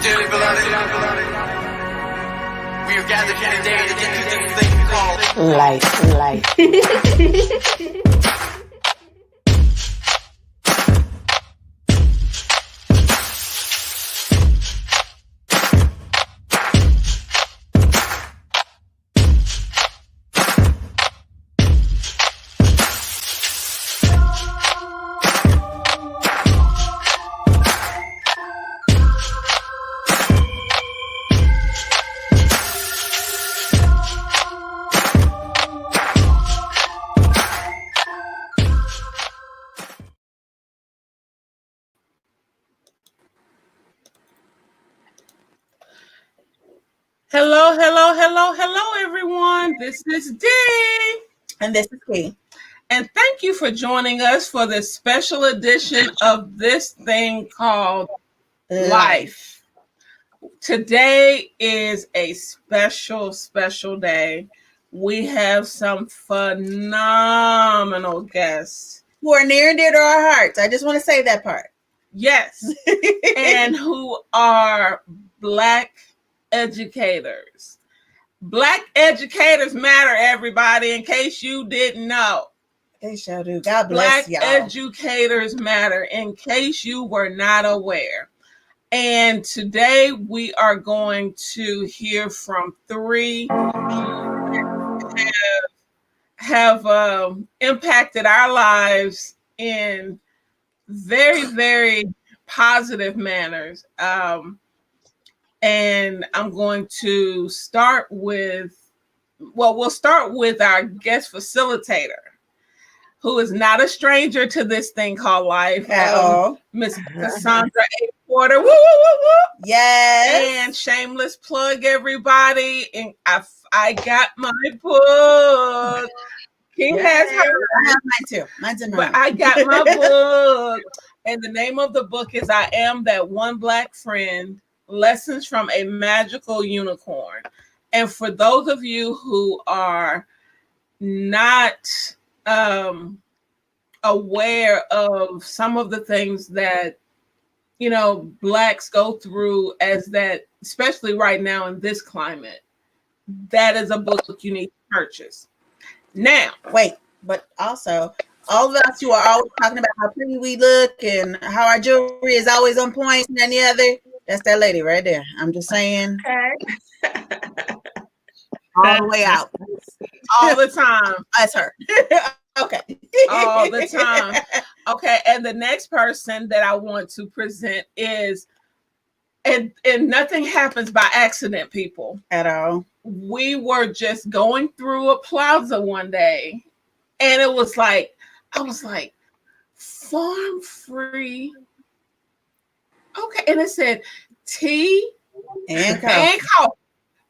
Dearly beloved, we are gathered here today to get to this thing called life. Hello, everyone. This is D. And this is P. And thank you for joining us for this special edition of this thing called Life. Today is a special day. We have some phenomenal guests who are near and dear to our hearts. I just want to say that part. Yes. And who are Black educators. Black educators matter, everybody, in case you didn't know. They sure do. God bless y'all. Black educators matter, in case you were not aware. And today we are going to hear from three who have impacted our lives in very, very positive manners. And I'm going to start with, we'll start with our guest facilitator, who is not a stranger to this thing called life. Miss Cassandra A. Porter. Woo, woo, woo, woo. Yes. And shameless plug, everybody. And I got my book. King has hers. I have mine too. Mine's in mine. But I got my book. And the name of the book is I Am That One Black Friend, Lessons from a Magical Unicorn. And for those of you who are not aware of some of the things that, you know, Blacks go through as that, especially right now in this climate, that is a book you need to purchase. Now, wait, but also all of us who are always talking about how pretty we look and how our jewelry is always on point and any other, that's that lady right there. I'm just saying. Okay. All the way out. All the time. That's her. Okay. All the time. Okay. And the next person that I want to present is, and nothing happens by accident, people. At all. We were just going through a plaza one day, and it was like, I was like, farm free. Okay. And it said tea and coffee.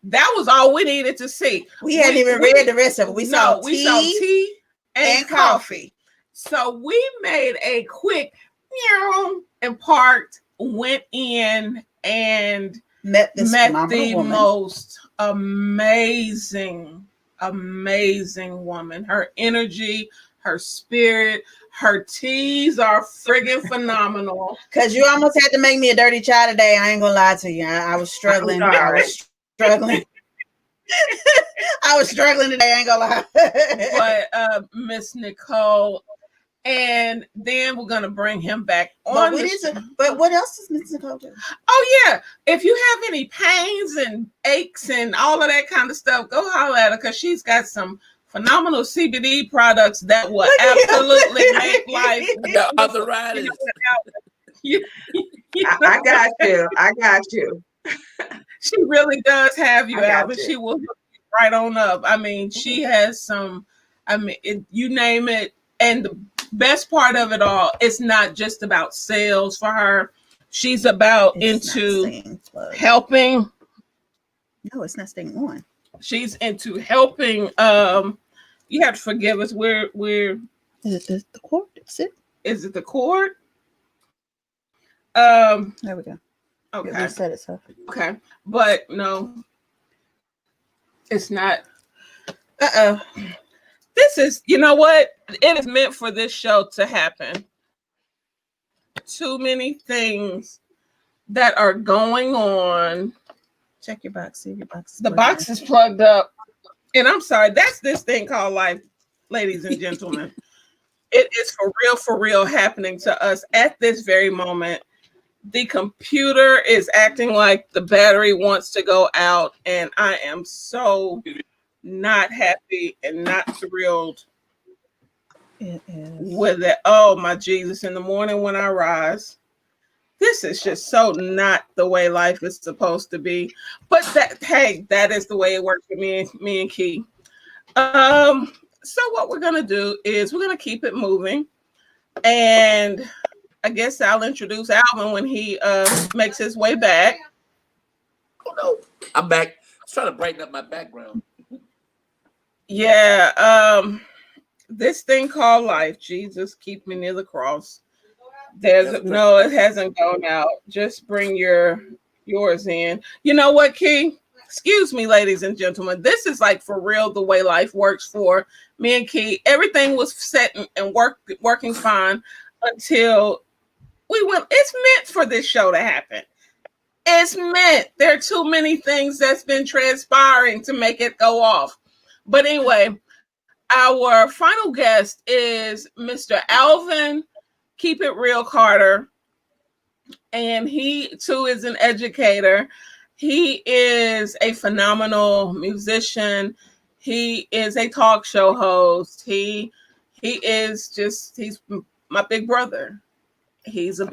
That was all we needed to see. We hadn't even read the rest of it. We saw tea and coffee. So we made a quick and parked, went in and met the woman. Most amazing woman. Her energy, her spirit, her teas are friggin' phenomenal. Because you almost had to make me a dirty chai today. I ain't gonna lie to you. I was struggling. I was struggling today. I ain't gonna lie. But Miss Nicole, and then we're gonna bring him back on. But what else does Miss Nicole do? Oh yeah, if you have any pains and aches and all of that kind of stuff, go holler at her, because she's got some phenomenal CBD products that will absolutely make life. The other riders. I got you. She really does have you, Alvin. She will hook you right on up. I mean, she has some, you name it. And the best part of it all, it's not just about sales for her. She's about into helping. No, it's not staying on. She's into helping. You have to forgive us. We're. Is it the cord? Is it the cord? There we go. Okay. It reset itself. Okay, but no, it's not. This is, you know what? It is meant for this show to happen. Too many things that are going on. Check your box. See if your box is The plugged box in. is plugged up. And I'm sorry, that's this thing called life, ladies and gentlemen. It is for real happening to us at this very moment. The computer is acting like the battery wants to go out, and I am so not happy and not thrilled It is. with it. Oh my Jesus, in the morning when I rise, this is just so not the way life is supposed to be. But that, hey, that is the way it works for me and Key. So what we're gonna do is we're gonna keep it moving, and I guess I'll introduce Alvin when he makes his way back. Oh no, I'm back. I was trying to brighten up my background. Yeah, this thing called life, Jesus, keep me near the cross. There's no, it hasn't gone out. Just bring yours in. You know what, Key? Excuse me, ladies and gentlemen. This is like for real the way life works for me and Key. Everything was set and working fine until we went. It's meant for this show to happen. It's meant. There are too many things that's been transpiring to make it go off. But anyway, our final guest is Mr. Alvin Keep It Real Carter. And he too is an educator. He is a phenomenal musician. He is a talk show host. He's my big brother. He's my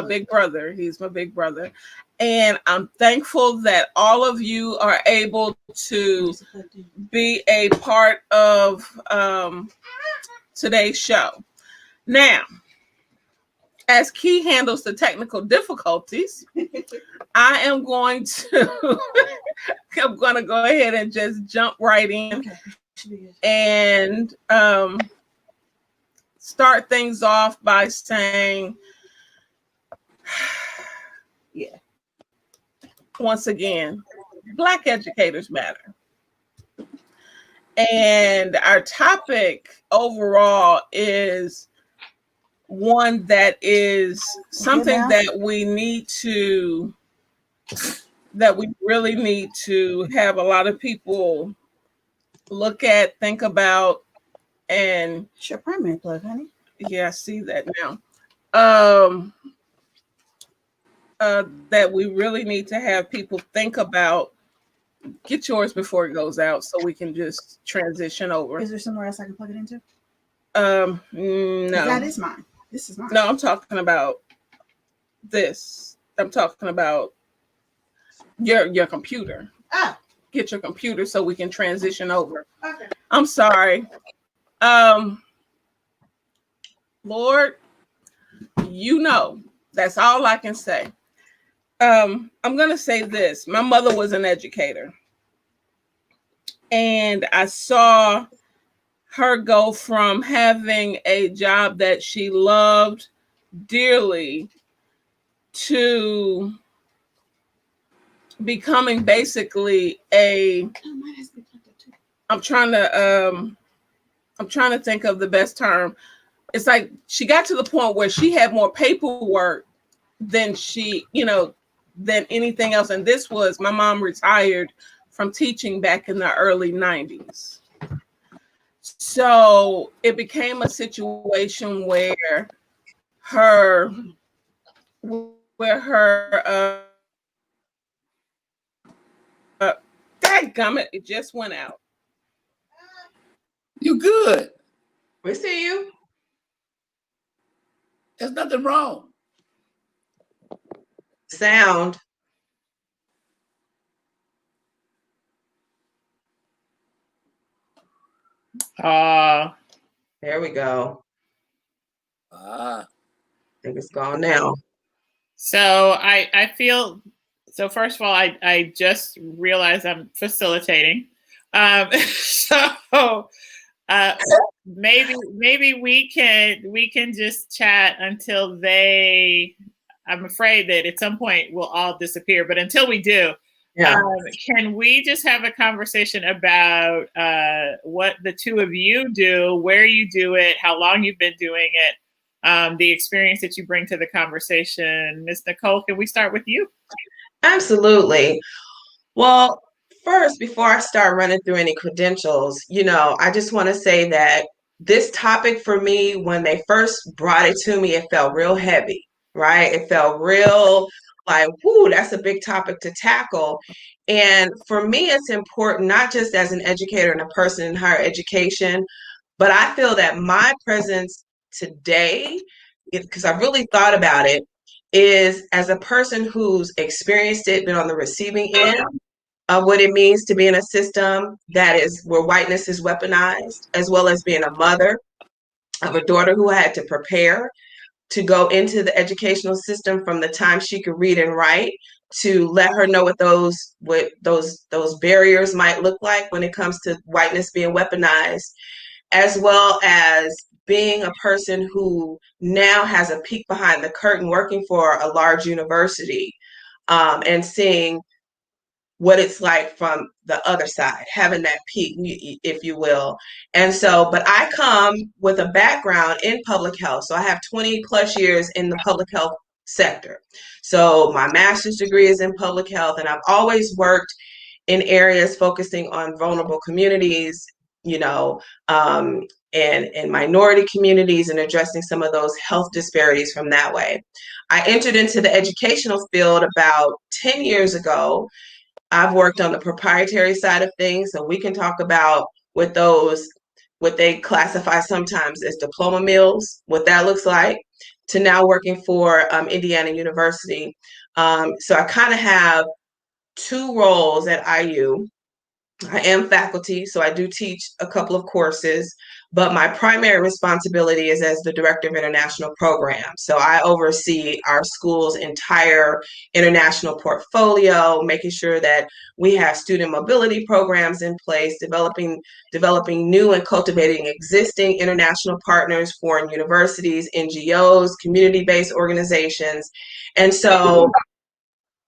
big brother. He's my big brother. And I'm thankful that all of you are able to be a part of today's show. Now, as Key handles the technical difficulties, I am going to I'm going to go ahead and just jump right in and start things off by saying, yeah, once again, Black educators matter. And our topic overall is one that is something that we really need to have a lot of people look at, think about, and It's your primary plug, honey. yeah, I see that now. That we really need to have people think about. Get yours before it goes out so we can just transition over. Is there somewhere else I can plug it into? No. That is mine. This is mine. No, I'm talking about this. I'm talking about your computer. Ah. Get your computer so we can transition over. Okay. I'm sorry. Lord, you know, that's all I can say. I'm gonna say this. My mother was an educator, and I saw her go from having a job that she loved dearly to becoming basically I'm trying to think of the best term. It's like she got to the point where she had more paperwork than than anything else. And this was, my mom retired from teaching back in the early 90s. So it became a situation where her dadgummit, it just went out. You good. We see you. There's nothing wrong. Sound. There we go. I think it's gone now. So I feel, so first of all, I just realized I'm facilitating. So maybe we can just chat until I'm afraid that at some point we'll all disappear, but until we do, can we just have a conversation about what the two of you do, where you do it, how long you've been doing it, the experience that you bring to the conversation. Ms. Nicole, can we start with you? Absolutely. Well, first, before I start running through any credentials, I just want to say that this topic for me, when they first brought it to me, it felt real heavy, right? It felt real like, whoo, that's a big topic to tackle. And for me, it's important, not just as an educator and a person in higher education, but I feel that my presence today, because I've really thought about it, is as a person who's experienced it, been on the receiving end of what it means to be in a system that is where whiteness is weaponized, as well as being a mother of a daughter who had to prepare to go into the educational system from the time she could read and write, to let her know what those barriers might look like when it comes to whiteness being weaponized, as well as being a person who now has a peek behind the curtain working for a large university, and seeing what it's like from the other side, having that peek, if you will. And so, but I come with a background in public health. So I have 20 plus years in the public health sector. So my master's degree is in public health, and I've always worked in areas focusing on vulnerable communities, and minority communities, and addressing some of those health disparities from that way. I entered into the educational field about 10 years ago. I've worked on the proprietary side of things, so we can talk about what they classify sometimes as diploma mills, what that looks like, to now working for Indiana University. So I kind of have two roles at IU. I am faculty, so I do teach a couple of courses, but my primary responsibility is as the Director of International Programs. So I oversee our school's entire international portfolio, making sure that we have student mobility programs in place, developing new and cultivating existing international partners, foreign universities, NGOs, community-based organizations. And so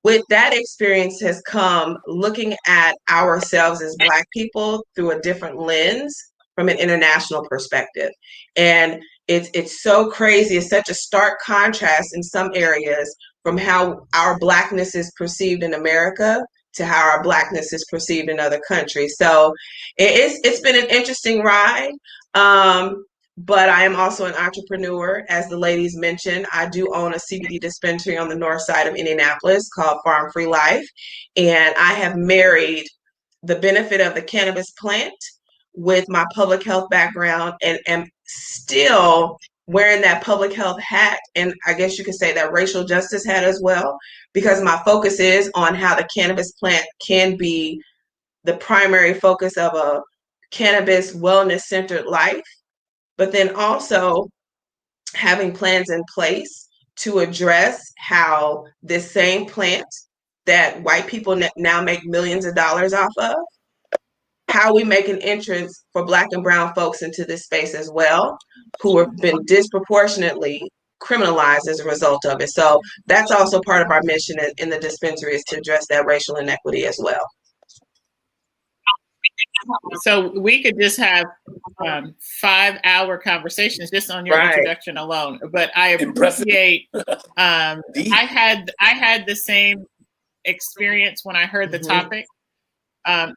with that experience has come looking at ourselves as Black people through a different lens from an international perspective. And it's so crazy. It's such a stark contrast in some areas from how our Blackness is perceived in America to how our Blackness is perceived in other countries. So it's been an interesting ride. But I am also an entrepreneur. As the ladies mentioned, I do own a CBD dispensary on the north side of Indianapolis called Farm Free Life. And I have married the benefit of the cannabis plant with my public health background, and am still wearing that public health hat, and I guess you could say that racial justice hat as well, because my focus is on how the cannabis plant can be the primary focus of a cannabis wellness-centered life, but then also having plans in place to address how this same plant that white people now make millions of dollars off of, how we make an entrance for Black and brown folks into this space as well, who have been disproportionately criminalized as a result of it. So that's also part of our mission in the dispensary, is to address that racial inequity as well. So we could just have 5-hour conversations just on your introduction alone. But I appreciate. I had the same experience when I heard the topic.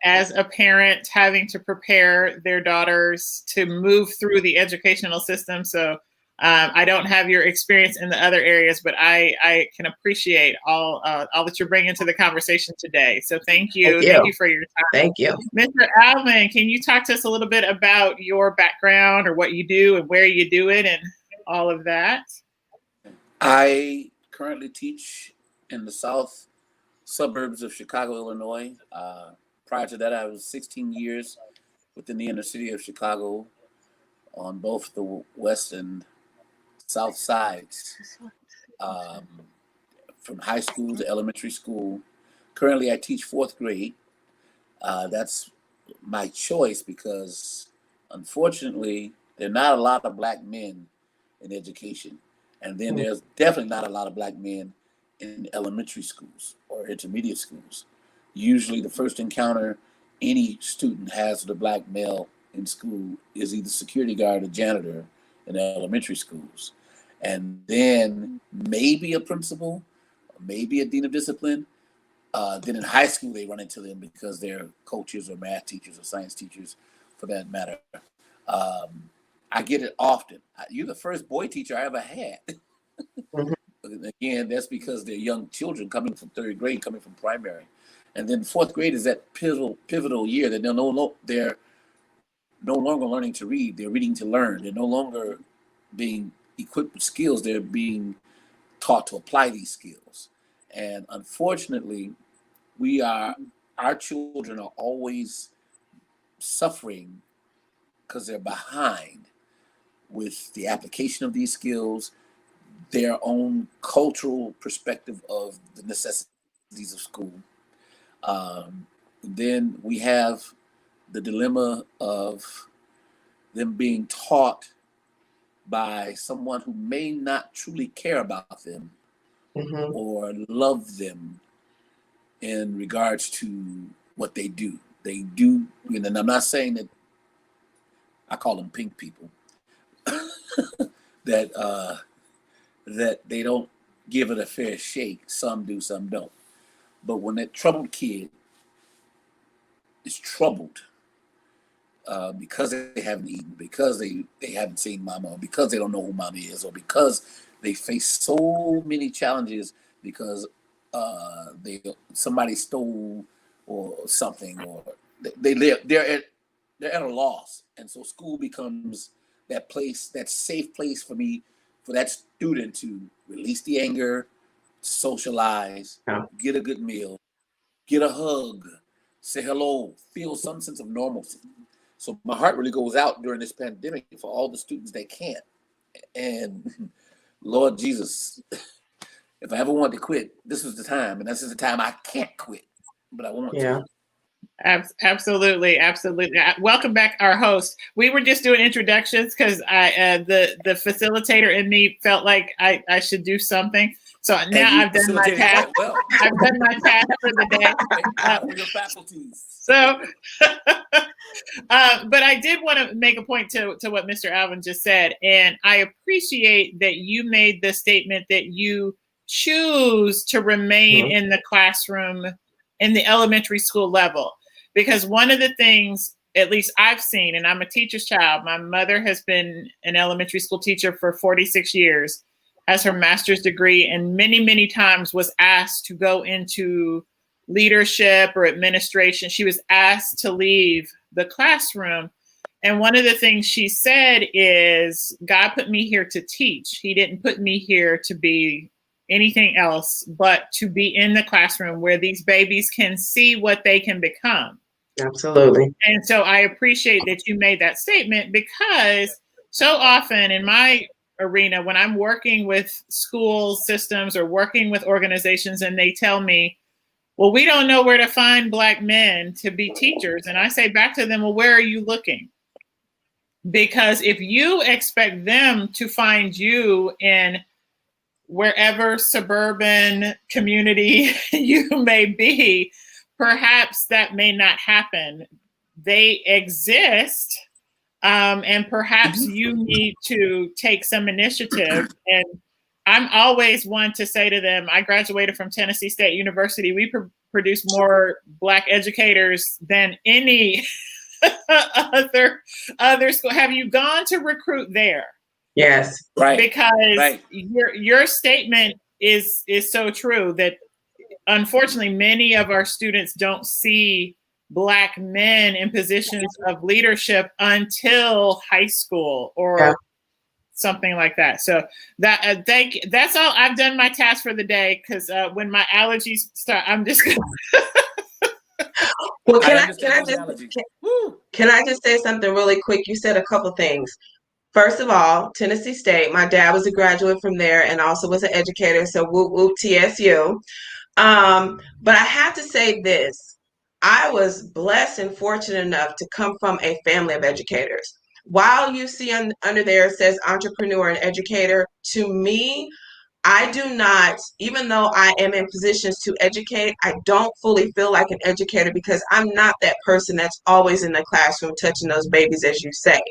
As a parent, having to prepare their daughters to move through the educational system. So I don't have your experience in the other areas, but I can appreciate all that you're bringing to the conversation today. So thank you. Thank you for your time. Thank you. Mr. Alvin, can you talk to us a little bit about your background or what you do and where you do it and all of that? I currently teach in the south suburbs of Chicago, Illinois. Prior to that, I was 16 years within the inner city of Chicago on both the west and south sides, from high school to elementary school. Currently, I teach 4th grade. That's my choice because, unfortunately, there are not a lot of Black men in education. And then there's definitely not a lot of Black men in elementary schools or intermediate schools. Usually the first encounter any student has with a Black male in school is either security guard or janitor in elementary schools. and then maybe a principal, maybe a dean of discipline. Then in high school, they run into them because they're coaches or math teachers or science teachers, for that matter. I get it often. You're the first boy teacher I ever had. Again, that's because they're young children coming from third grade, coming from primary. And then fourth grade is that pivotal year that they're no longer learning to read. They're reading to learn. They're no longer being equipped with skills. They're being taught to apply these skills. And unfortunately, our children are always suffering because they're behind with the application of these skills, their own cultural perspective of the necessities of school. Then we have the dilemma of them being taught by someone who may not truly care about them or love them in regards to what they do. They do, and I'm not saying that I call them pink people, that they don't give it a fair shake. Some do, some don't. But when that troubled kid is troubled because they haven't eaten, because they haven't seen mama, or because they don't know who mama is, or because they face so many challenges because somebody stole or something, or they're at a loss, and so school becomes that place, that safe place for that student to release the anger, socialize, get a good meal, get a hug, say hello, feel some sense of normalcy. So my heart really goes out during this pandemic for all the students that can't. And Lord Jesus, if I ever want to quit, this was the time, and this is the time I can't quit, but I want to. Absolutely. Welcome back, our host. We were just doing introductions because the facilitator in me felt like I should do something. So now I've done my task. Well. I've done my task for the day. For your faculties. So, but I did want to make a point to what Mr. Alvin just said, and I appreciate that you made the statement that you choose to remain in the classroom in the elementary school level. Because one of the things, at least I've seen, and I'm a teacher's child, my mother has been an elementary school teacher for 46 years, has her master's degree, and many, many times was asked to go into leadership or administration. She was asked to leave the classroom. And one of the things she said is, God put me here to teach. He didn't put me here to be anything else but to be in the classroom where these babies can see what they can become. Absolutely. And so I appreciate that you made that statement, because so often in my arena, when I'm working with school systems or working with organizations and they tell me, well, we don't know where to find Black men to be teachers. And I say back to them, well, where are you looking? Because if you expect them to find you in wherever suburban community you may be, perhaps that may not happen. They exist, and perhaps you need to take some initiative. And I'm always one to say to them, I graduated from Tennessee State University. We produce more Black educators than any other school. Have you gone to recruit there? Yes. Right. Because your statement is so true that unfortunately many of our students don't see Black men in positions of leadership until high school or something like that. So that's all. I've done my task for the day, because when my allergies start, I'm just gonna Well, can I just say something really quick? You said a couple things. First of all, Tennessee State, my dad was a graduate from there and also was an educator, so whoop whoop TSU. But I have to say this. I was blessed and fortunate enough to come from a family of educators. While you see under there it says entrepreneur and educator, to me, I do not, even though I am in positions to educate, I don't fully feel like an educator because I'm not that person that's always in the classroom touching those babies, as you say.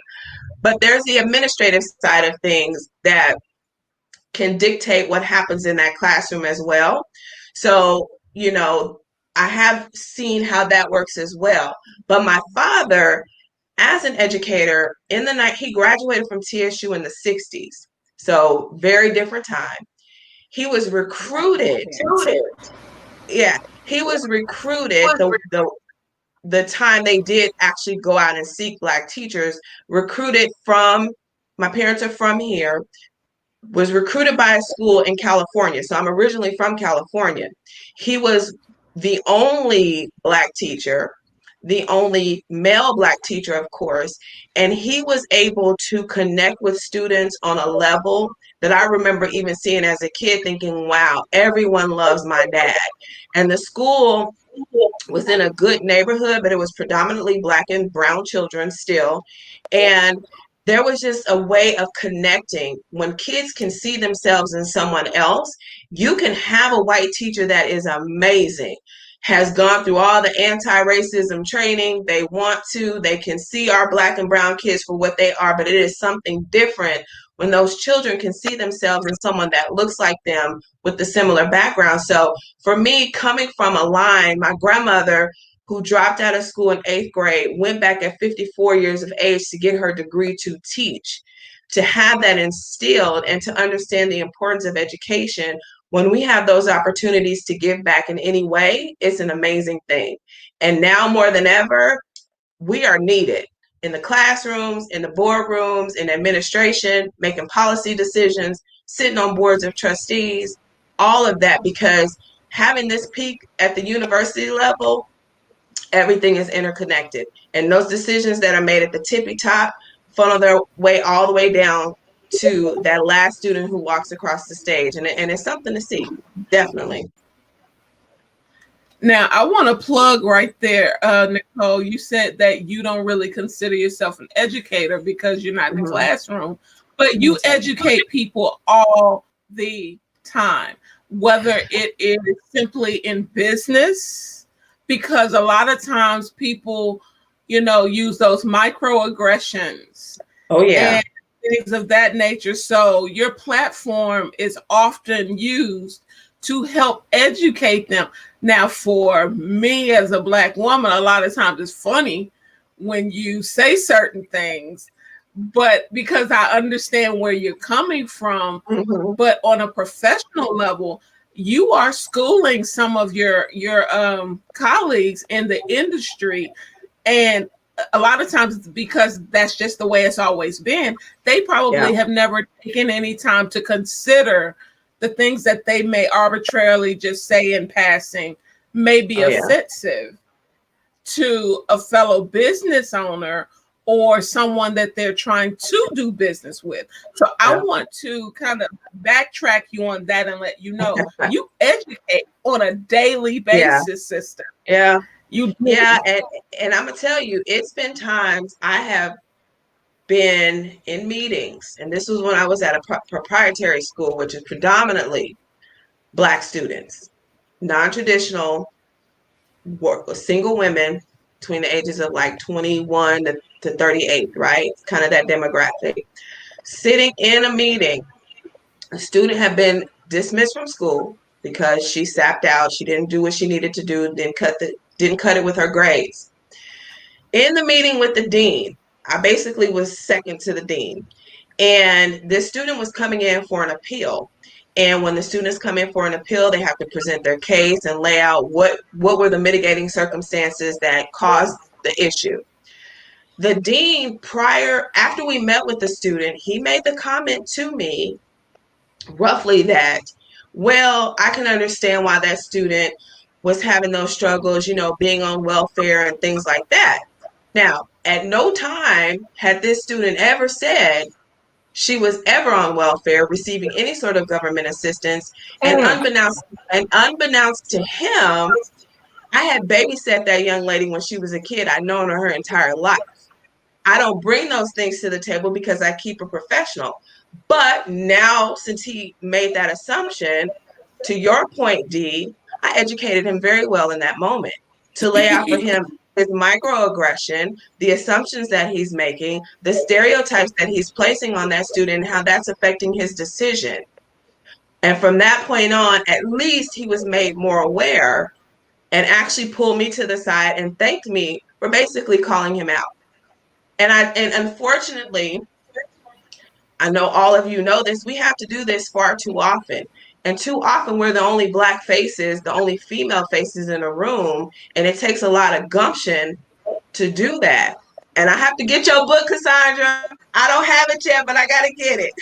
But there's the administrative side of things that can dictate what happens in that classroom as well. So, you know, I have seen how that works as well. But my father, as an educator, in the night, he graduated from TSU in the 60s. So very different time. He was recruited. Yeah, he was recruited the time they did actually go out and seek Black teachers, recruited from, my parents are from here, was recruited by a school in California. So I'm originally from California. He was the only Black teacher, the only male Black teacher, of course, and he was able to connect with students on a level that I remember even seeing as a kid, thinking, wow, everyone loves my dad. And the school was in a good neighborhood, but it was predominantly Black and brown children still. And there was just a way of connecting. When kids can see themselves in someone else, you can have a white teacher that is amazing, has gone through all the anti-racism training they want to. They can see our Black and brown kids for what they are, but it is something different when those children can see themselves in someone that looks like them with the similar background. So for me, coming from a line, my grandmother, who dropped out of school in 8th grade, went back at 54 years of age to get her degree to teach, to have that instilled and to understand the importance of education. When we have those opportunities to give back in any way, it's an amazing thing. And now more than ever, we are needed in the classrooms, in the boardrooms, in administration, making policy decisions, sitting on boards of trustees, all of that, because having this peak at the university level, everything is interconnected. And those decisions that are made at the tippy top funnel their way all the way down to that last student who walks across the stage. And it's something to see, definitely. Now, I want to plug right there, Nicole. You said that you don't really consider yourself an educator because you're not in the classroom, but you educate people all the time, whether it is simply in business, because a lot of times people, you know, use those microaggressions. Oh, yeah. And things of that nature. So your platform is often used to help educate them. Now, for me as a Black woman, a lot of times it's funny when you say certain things, but because I understand where you're coming from, but on a professional level, you are schooling some of your colleagues in the industry. And a lot of times, because that's just the way it's always been, they probably have never taken any time to consider the things that they may arbitrarily just say in passing may be offensive to a fellow business owner or someone that they're trying to do business with. So I want to kind of backtrack you on that and let you know you educate on a daily basis, sister. Yeah. You do. Yeah, and I'm gonna tell you, it's been times I have been in meetings, and this was when I was at a proprietary school, which is predominantly Black students, non-traditional, single women between the ages of like 21 to 38, right? It's kind of that demographic. Sitting in a meeting, a student had been dismissed from school because she sapped out, she didn't do what she needed to do, didn't cut it with her grades. In the meeting with the dean, I basically was second to the dean. And this student was coming in for an appeal. And when the students come in for an appeal, they have to present their case and lay out what were the mitigating circumstances that caused the issue. The dean, after we met with the student, he made the comment to me roughly that, well, I can understand why that student was having those struggles, you know, being on welfare and things like that. Now, at no time had this student ever said she was ever on welfare, receiving any sort of government assistance. And unbeknownst to him, I had babysat that young lady when she was a kid. I'd known her entire life. I don't bring those things to the table because I keep a professional. But now, since he made that assumption, to your point, Dee, I educated him very well in that moment to lay out for him his microaggression, the assumptions that he's making, the stereotypes that he's placing on that student, and how that's affecting his decision. And from that point on, at least he was made more aware and actually pulled me to the side and thanked me for basically calling him out. And unfortunately, I know all of you know this, we have to do this far too often. And too often we're the only Black faces, the only female faces in a room, and it takes a lot of gumption to do that. And I have to get your book, Cassandra. I don't have it yet, but I got to get it.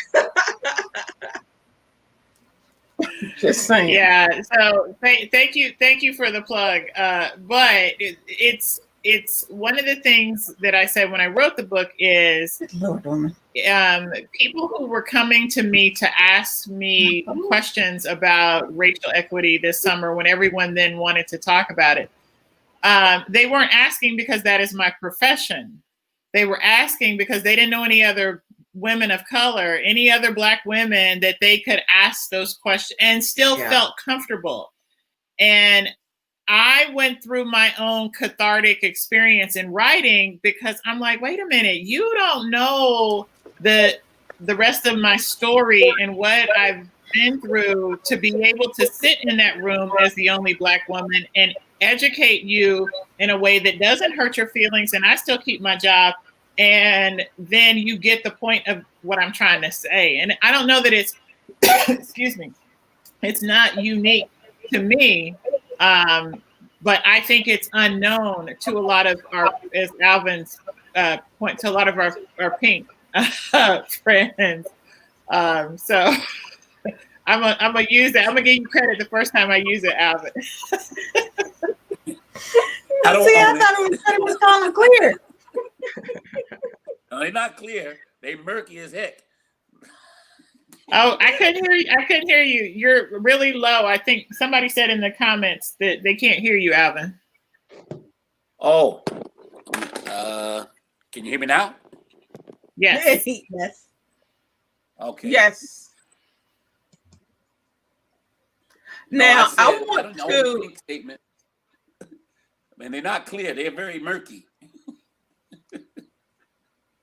Just saying. Yeah. So thank you for the plug. But it's one of the things that I said when I wrote the book is people who were coming to me to ask me questions about racial equity this summer when everyone then wanted to talk about it. They weren't asking because that is my profession. They were asking because they didn't know any other women of color, any other Black women that they could ask those questions and still felt comfortable. And I went through my own cathartic experience in writing because I'm like, wait a minute, you don't know the rest of my story and what I've been through to be able to sit in that room as the only Black woman and educate you in a way that doesn't hurt your feelings and I still keep my job. And then you get the point of what I'm trying to say. And I don't know that it's, excuse me, it's not unique to me. But I think it's unknown to a lot of our, as Alvin's point, to a lot of our pink friends. So I'm gonna use that. I'm gonna give you credit the first time I use it, Alvin. I thought it was calm and clear. No, they're not clear. They murky as heck. Oh, I couldn't hear you. I couldn't hear you. You're really low. I think somebody said in the comments that they can't hear you, Alvin. Oh, can you hear me now? Yes. Yes. Okay. Yes. Now I want to. Statement. I mean, they're not clear. They're very murky.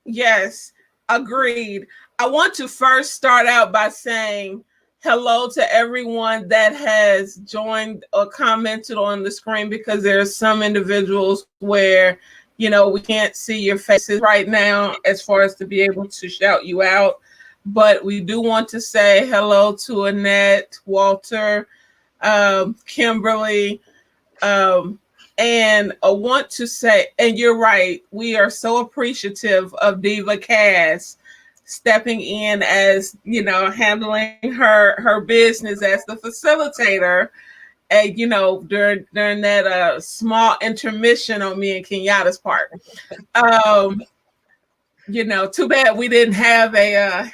Yes, agreed. I want to first start out by saying hello to everyone that has joined or commented on the screen, because there are some individuals where, you know, we can't see your faces right now as far as to be able to shout you out. But we do want to say hello to Annette, Walter, Kimberly, and I want to say, and you're right, we are so appreciative of Diva Cass stepping in as, you know, handling her business as the facilitator, and, you know, during that small intermission on me and Kenyatta's part. You know, too bad we didn't have a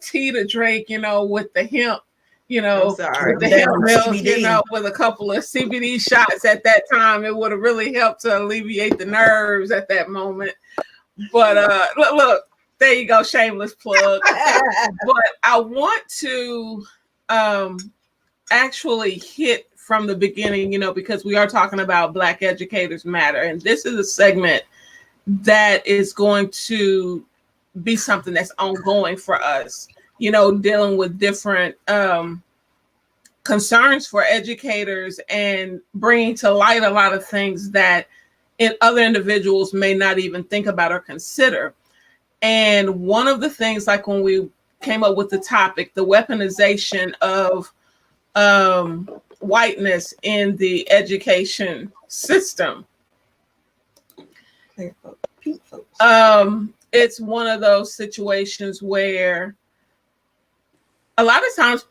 tea to drink, you know, with the hemp. You know, with the hemp milk, you know, with a couple of CBD shots at that time, it would have really helped to alleviate the nerves at that moment. But look, there you go, shameless plug. But I want to actually hit from the beginning, you know, because we are talking about Black Educators Matter, and this is a segment that is going to be something that's ongoing for us. You know, dealing with different concerns for educators and bringing to light a lot of things that other individuals may not even think about or consider. And one of the things, like when we came up with the topic, the weaponization of whiteness in the education system. It's one of those situations where a lot of times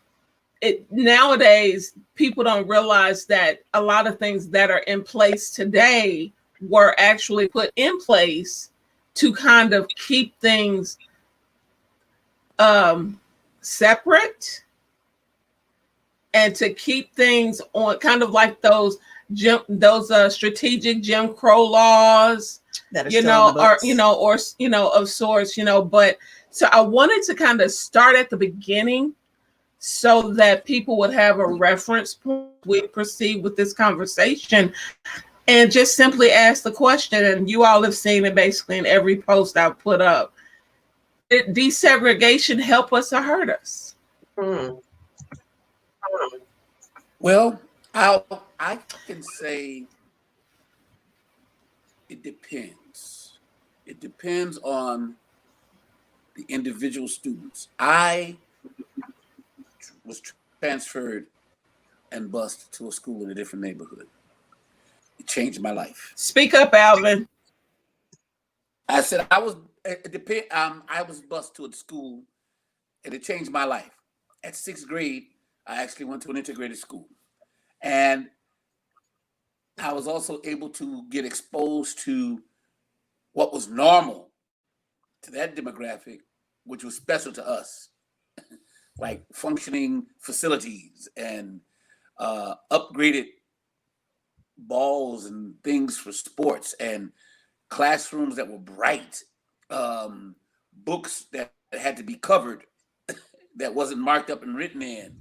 nowadays people don't realize that a lot of things that are in place today were actually put in place to kind of keep things separate and to keep things on, kind of like those strategic Jim Crow laws, you know, or of sorts, you know. But so I wanted to kind of start at the beginning so that people would have a reference point we proceed with this conversation, and just simply ask the question. And you all have seen it basically in every post I've put up. Did desegregation help us or hurt us? Well, I can say it depends. It depends on the individual students. I was transferred and bused to a school in a different neighborhood. It changed my life. Speak up, Alvin. I said I was. It depend. I was bused to a school, and it changed my life. At 6th grade, I actually went to an integrated school, and I was also able to get exposed to what was normal to that demographic, which was special to us, like functioning facilities and upgraded balls and things for sports and classrooms that were bright, books that had to be covered that wasn't marked up and written in.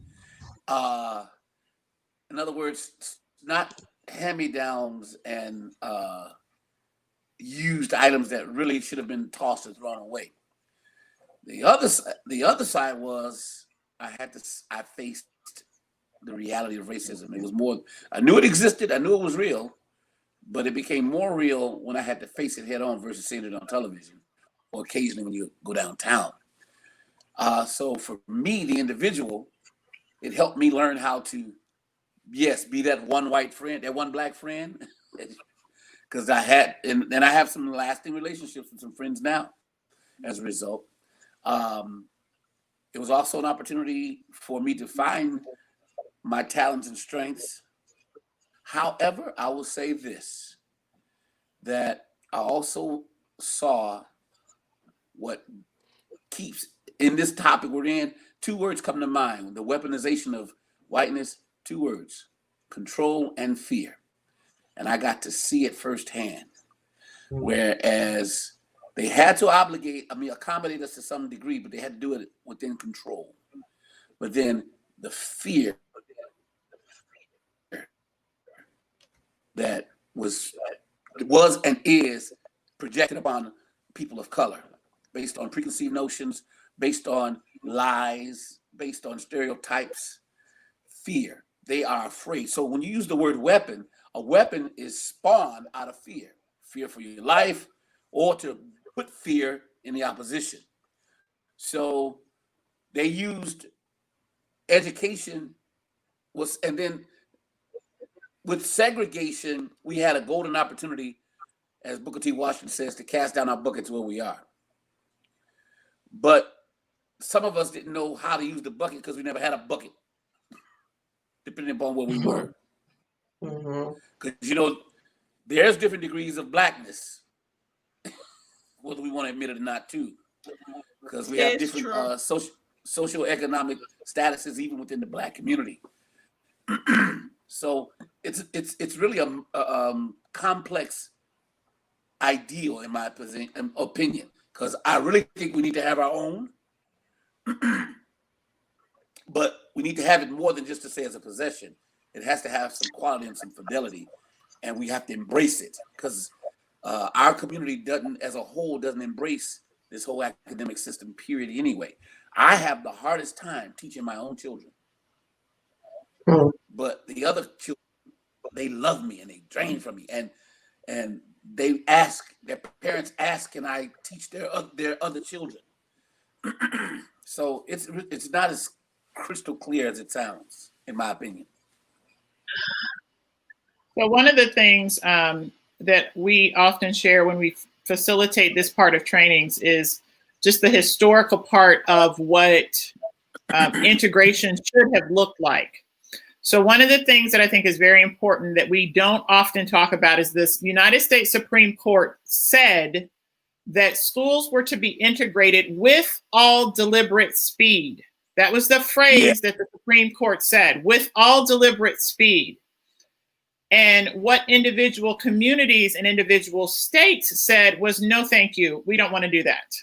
In other words, not hand-me-downs and used items that really should have been tossed and thrown away. The other side was I faced the reality of racism. It was more, I knew it existed, I knew it was real, but it became more real when I had to face it head on versus seeing it on television or occasionally when you go downtown. So for me, the individual, it helped me learn how to, yes, be that one white friend, that one black friend, because I had, and I have some lasting relationships with some friends now as a result. It was also an opportunity for me to find my talents and strengths. However, I will say this, that I also saw what keeps, in this topic we're in, 2 words come to mind: the weaponization of whiteness, 2 words: control and fear. And I got to see it firsthand. Whereas they had to accommodate us to some degree, but they had to do it within control. But then the fear that was and is projected upon people of color based on preconceived notions, based on lies, based on stereotypes, fear. They are afraid. So when you use the word weapon, a weapon is spawned out of fear. Fear for your life, or to put fear in the opposition. So they used education and then with segregation, we had a golden opportunity, as Booker T. Washington says, to cast down our bucket to where we are. But some of us didn't know how to use the bucket because we never had a bucket, depending upon where we were. Because, there's different degrees of blackness, whether we want to admit it or not, too. Because we have different socioeconomic statuses even within the black community. So it's really a complex ideal, in my opinion, because I really think we need to have our own, but we need to have it more than just to say as a possession. It has to have some quality and some fidelity, and we have to embrace it, because our community as a whole doesn't embrace this whole academic system, period, anyway. I have the hardest time teaching my own children. But the other children, they love me and they drain from me, and they ask, their parents ask, can I teach their other children? So it's not as crystal clear as it sounds, in my opinion. So one of the things that we often share when we facilitate this part of trainings is just the historical part of what integration should have looked like. So one of the things that I think is very important that we don't often talk about is this: United States Supreme Court said that schools were to be integrated with all deliberate speed. That was the phrase that the Supreme Court said, with all deliberate speed. And what individual communities and individual states said was, no, thank you. We don't want to do that.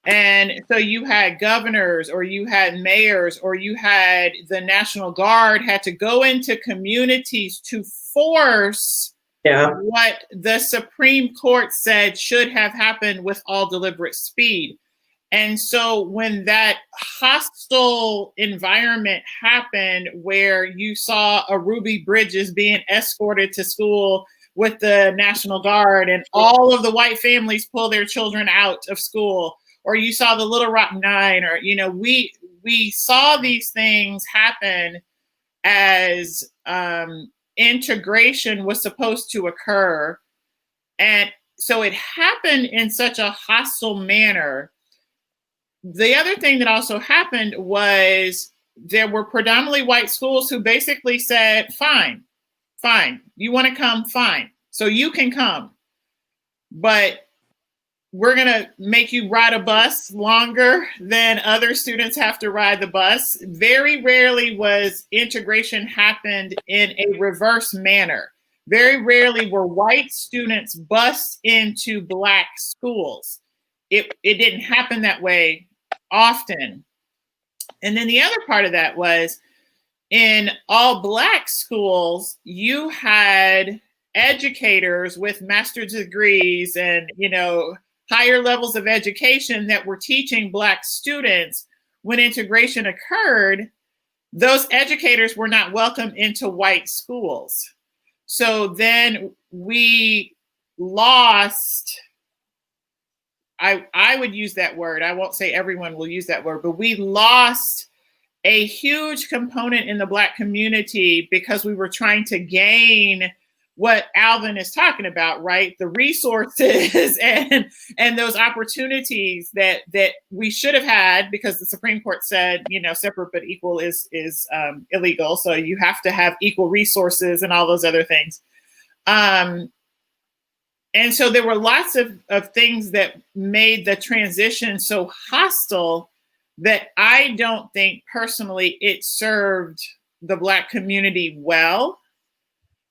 And so you had governors, or you had mayors, or you had the National Guard had to go into communities to force what the Supreme Court said should have happened with all deliberate speed. And so when that hostile environment happened where you saw a Ruby Bridges being escorted to school with the National Guard and all of the white families pull their children out of school, or you saw the Little Rock Nine, or, you know, we saw these things happen as integration was supposed to occur. And so it happened in such a hostile manner. The other thing that also happened was there were predominantly white schools who basically said, fine, you want to come, fine. So you can come, but we're going to make you ride a bus longer than other students have to ride the bus. Very rarely was integration happened in a reverse manner. Very rarely were white students bused into Black schools. It didn't happen that way often. And then the other part of that was in all Black schools, you had educators with master's degrees and, you know, higher levels of education that were teaching Black students. When integration occurred, those educators were not welcome into white schools. So then we lost, I would use that word, I won't say everyone will use that word, but we lost a huge component in the Black community because we were trying to gain what Alvin is talking about, right? The resources and those opportunities that we should have had, because the Supreme Court said, you know, separate but equal is illegal. So you have to have equal resources and all those other things. And so there were lots of things that made the transition so hostile that I don't think personally it served the Black community well.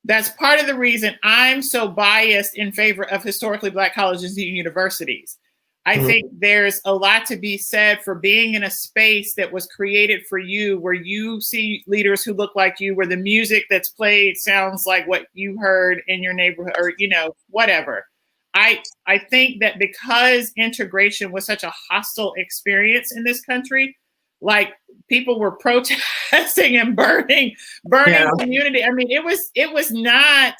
That's part of the reason I'm so biased in favor of historically Black colleges and universities. I think there's a lot to be said for being in a space that was created for you, where you see leaders who look like you, where the music that's played sounds like what you heard in your neighborhood, or, you know, whatever. I think that because integration was such a hostile experience in this country, like people were protesting and burning community. I mean, it was not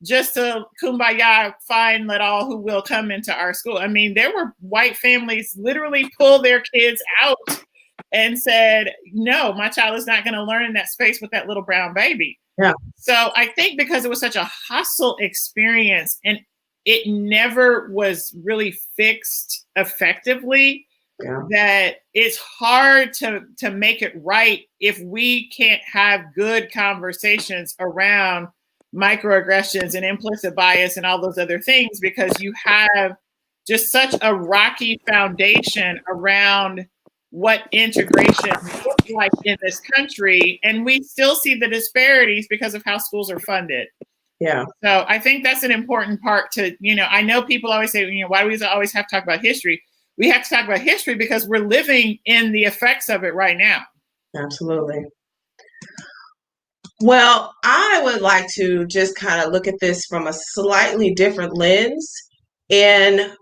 just a kumbaya, fine, let all who will come into our school. I mean, there were white families literally pull their kids out and said, no, my child is not going to learn in that space with that little brown baby. Yeah. So I think because it was such a hostile experience and it never was really fixed effectively, that it's hard to make it right if we can't have good conversations around microaggressions and implicit bias and all those other things, because you have just such a rocky foundation around what integration looks like in this country. And we still see the disparities because of how schools are funded. Yeah. So I think that's an important part to, you know, I know people always say, you know, why do we always have to talk about history? We have to talk about history because we're living in the effects of it right now. Absolutely. Well, I would like to just kind of look at this from a slightly different lens. And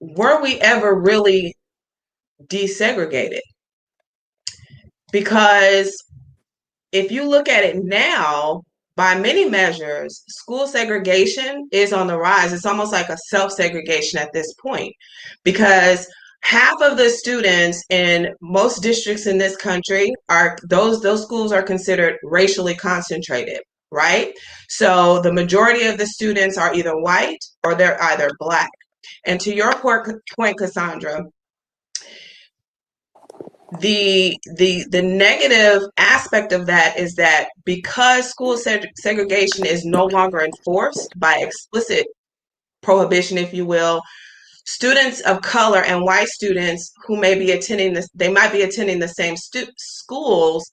were we ever really desegregated? Because if you look at it now, by many measures, school segregation is on the rise. It's almost like a self-segregation at this point, because half of the students in most districts in this country are those schools are considered racially concentrated, right? So the majority of the students are either white or they're either Black. And to your point, Cassandra, the negative aspect of that is that because school segregation is no longer enforced by explicit prohibition, if you will, students of color and white students who may be attending this, they might be attending the same schools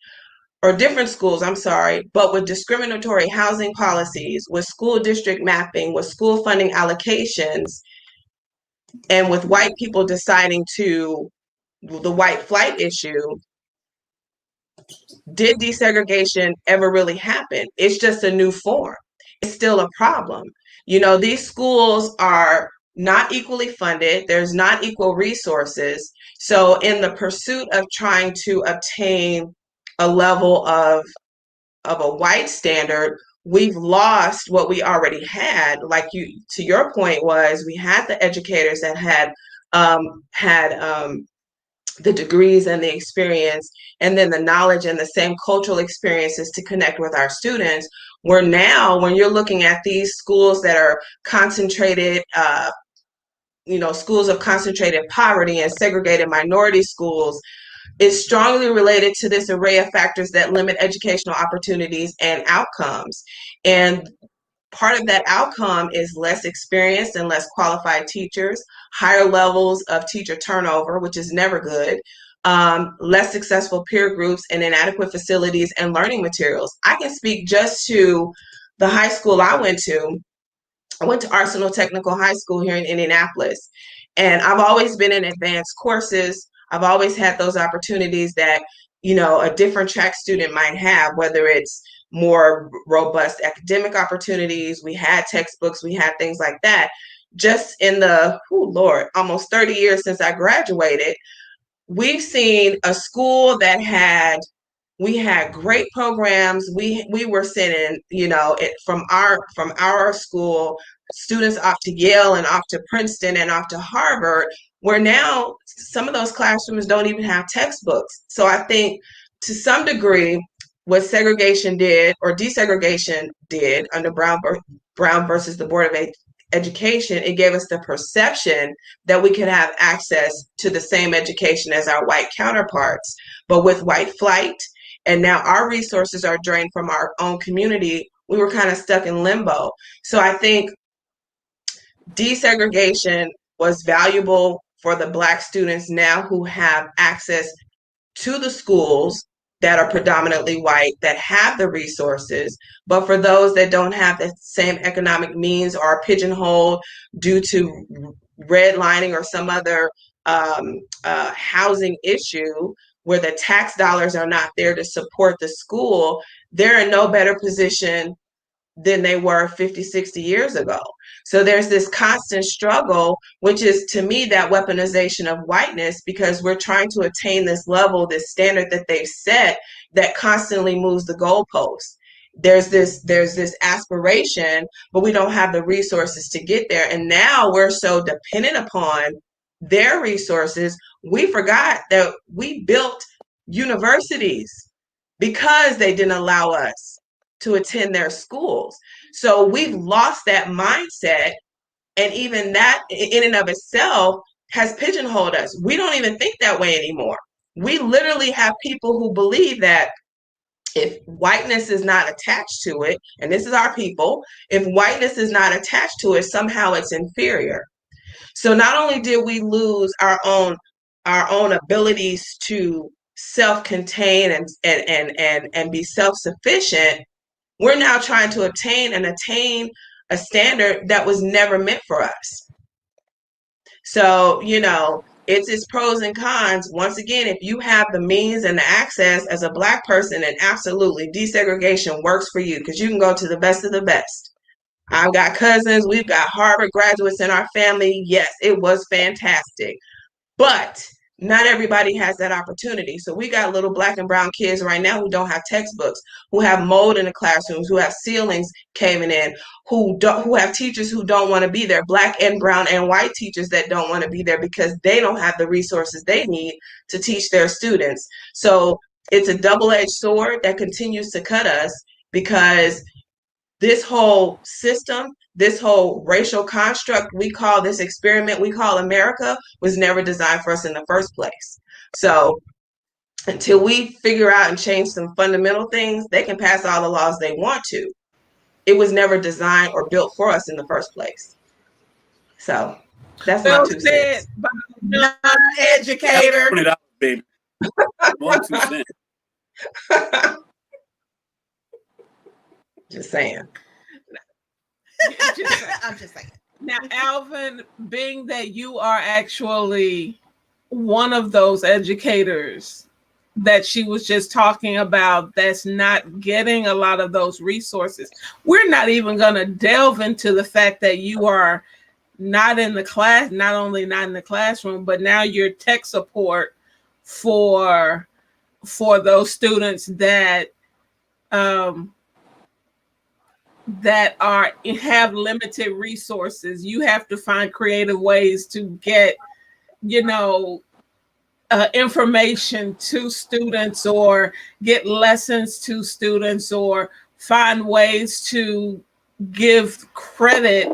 or different schools, I'm sorry, but with discriminatory housing policies, with school district mapping, with school funding allocations, and with white people deciding to the white flight issue, did desegregation ever really happen? It's just a new form. It's still a problem. You know, these schools are not equally funded. There's not equal resources. So in the pursuit of trying to obtain a level of a white standard, we've lost what we already had. Like you, to your point, was we had the educators that had the degrees and the experience, and then the knowledge and the same cultural experiences to connect with our students. Where now, when you're looking at these schools that are concentrated, schools of concentrated poverty and segregated minority schools, is strongly related to this array of factors that limit educational opportunities and outcomes. And part of that outcome is less experienced and less qualified teachers, higher levels of teacher turnover, which is never good, less successful peer groups, and inadequate facilities and learning materials. I can speak just to the high school I went to. I went to Arsenal Technical High School here in Indianapolis, and I've always been in advanced courses. I've always had those opportunities that, a different track student might have, whether it's more robust academic opportunities. We had textbooks, we had things like that. Just in the, almost 30 years since I graduated, we've seen a school that we had great programs. We were sending, from our school, students off to Yale and off to Princeton and off to Harvard, where now some of those classrooms don't even have textbooks. So I think to some degree, what segregation did or desegregation did under Brown versus the Board of Education, it gave us the perception that we could have access to the same education as our white counterparts. But with white flight, and now our resources are drained from our own community, we were kind of stuck in limbo. So I think desegregation was valuable for the Black students now who have access to the schools that are predominantly white, that have the resources. But for those that don't have the same economic means or are pigeonholed due to redlining or some other housing issue, where the tax dollars are not there to support the school, they're in no better position than they were 50, 60 years ago. So there's this constant struggle, which is to me that weaponization of whiteness, because we're trying to attain this level, this standard that they've set that constantly moves the goalposts. There's this aspiration, but we don't have the resources to get there. And now we're so dependent upon their resources, we forgot that we built universities because they didn't allow us to attend their schools. So we've lost that mindset, and even that in and of itself has pigeonholed us. We don't even think that way anymore. We literally have people who believe that if whiteness is not attached to it, and this is our people, if whiteness is not attached to it, somehow it's inferior. So not only did we lose our own abilities to self-contain and be self-sufficient, we're now trying to attain a standard that was never meant for us. So, it's its pros and cons. Once again, if you have the means and the access as a Black person, then absolutely desegregation works for you, because you can go to the best of the best. I've got cousins, we've got Harvard graduates in our family. Yes, it was fantastic. But not everybody has that opportunity. So we got little Black and brown kids right now who don't have textbooks, who have mold in the classrooms, who have ceilings caving in, who have teachers who don't want to be there, Black and brown and white teachers that don't want to be there because they don't have the resources they need to teach their students. So it's a double-edged sword that continues to cut us, because this whole system, this whole racial construct we call this experiment we call America, was never designed for us in the first place. So until we figure out and change some fundamental things, they can pass all the laws they want to. It was never designed or built for us in the first place. So that's my 2 cents. By non-educator. $20, baby. 1 2 cents. Just saying. I'm just saying. Now, Alvin, being that you are actually one of those educators that she was just talking about that's not getting a lot of those resources, we're not even going to delve into the fact that you are not in the class, not only not in the classroom, but now you're tech support for those students that that have limited resources. You have to find creative ways to get, information to students, or get lessons to students, or find ways to give credit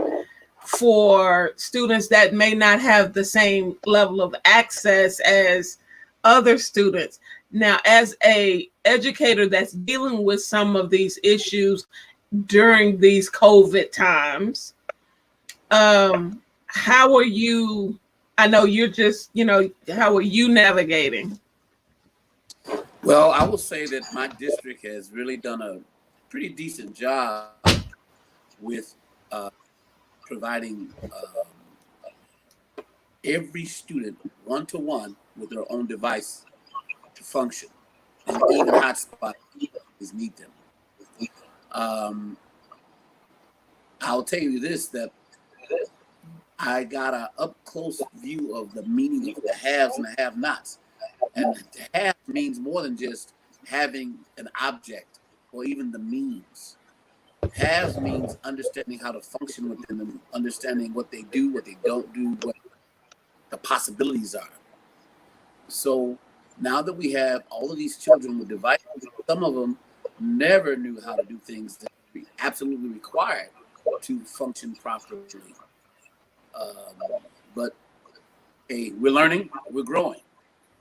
for students that may not have the same level of access as other students. Now, as a educator that's dealing with some of these issues during these COVID times, how are you? I know you're just, how are you navigating? Well, I will say that my district has really done a pretty decent job with providing every student one-to-one with their own device to function, and even hotspot is need them. I'll tell you this, that I got an up-close view of the meaning of the haves and the have-nots. And to have means more than just having an object or even the means. Haves means understanding how to function within them, understanding what they do, what they don't do, what the possibilities are. So now that we have all of these children with devices, some of them never knew how to do things that we absolutely required to function properly. But hey, we're learning, we're growing.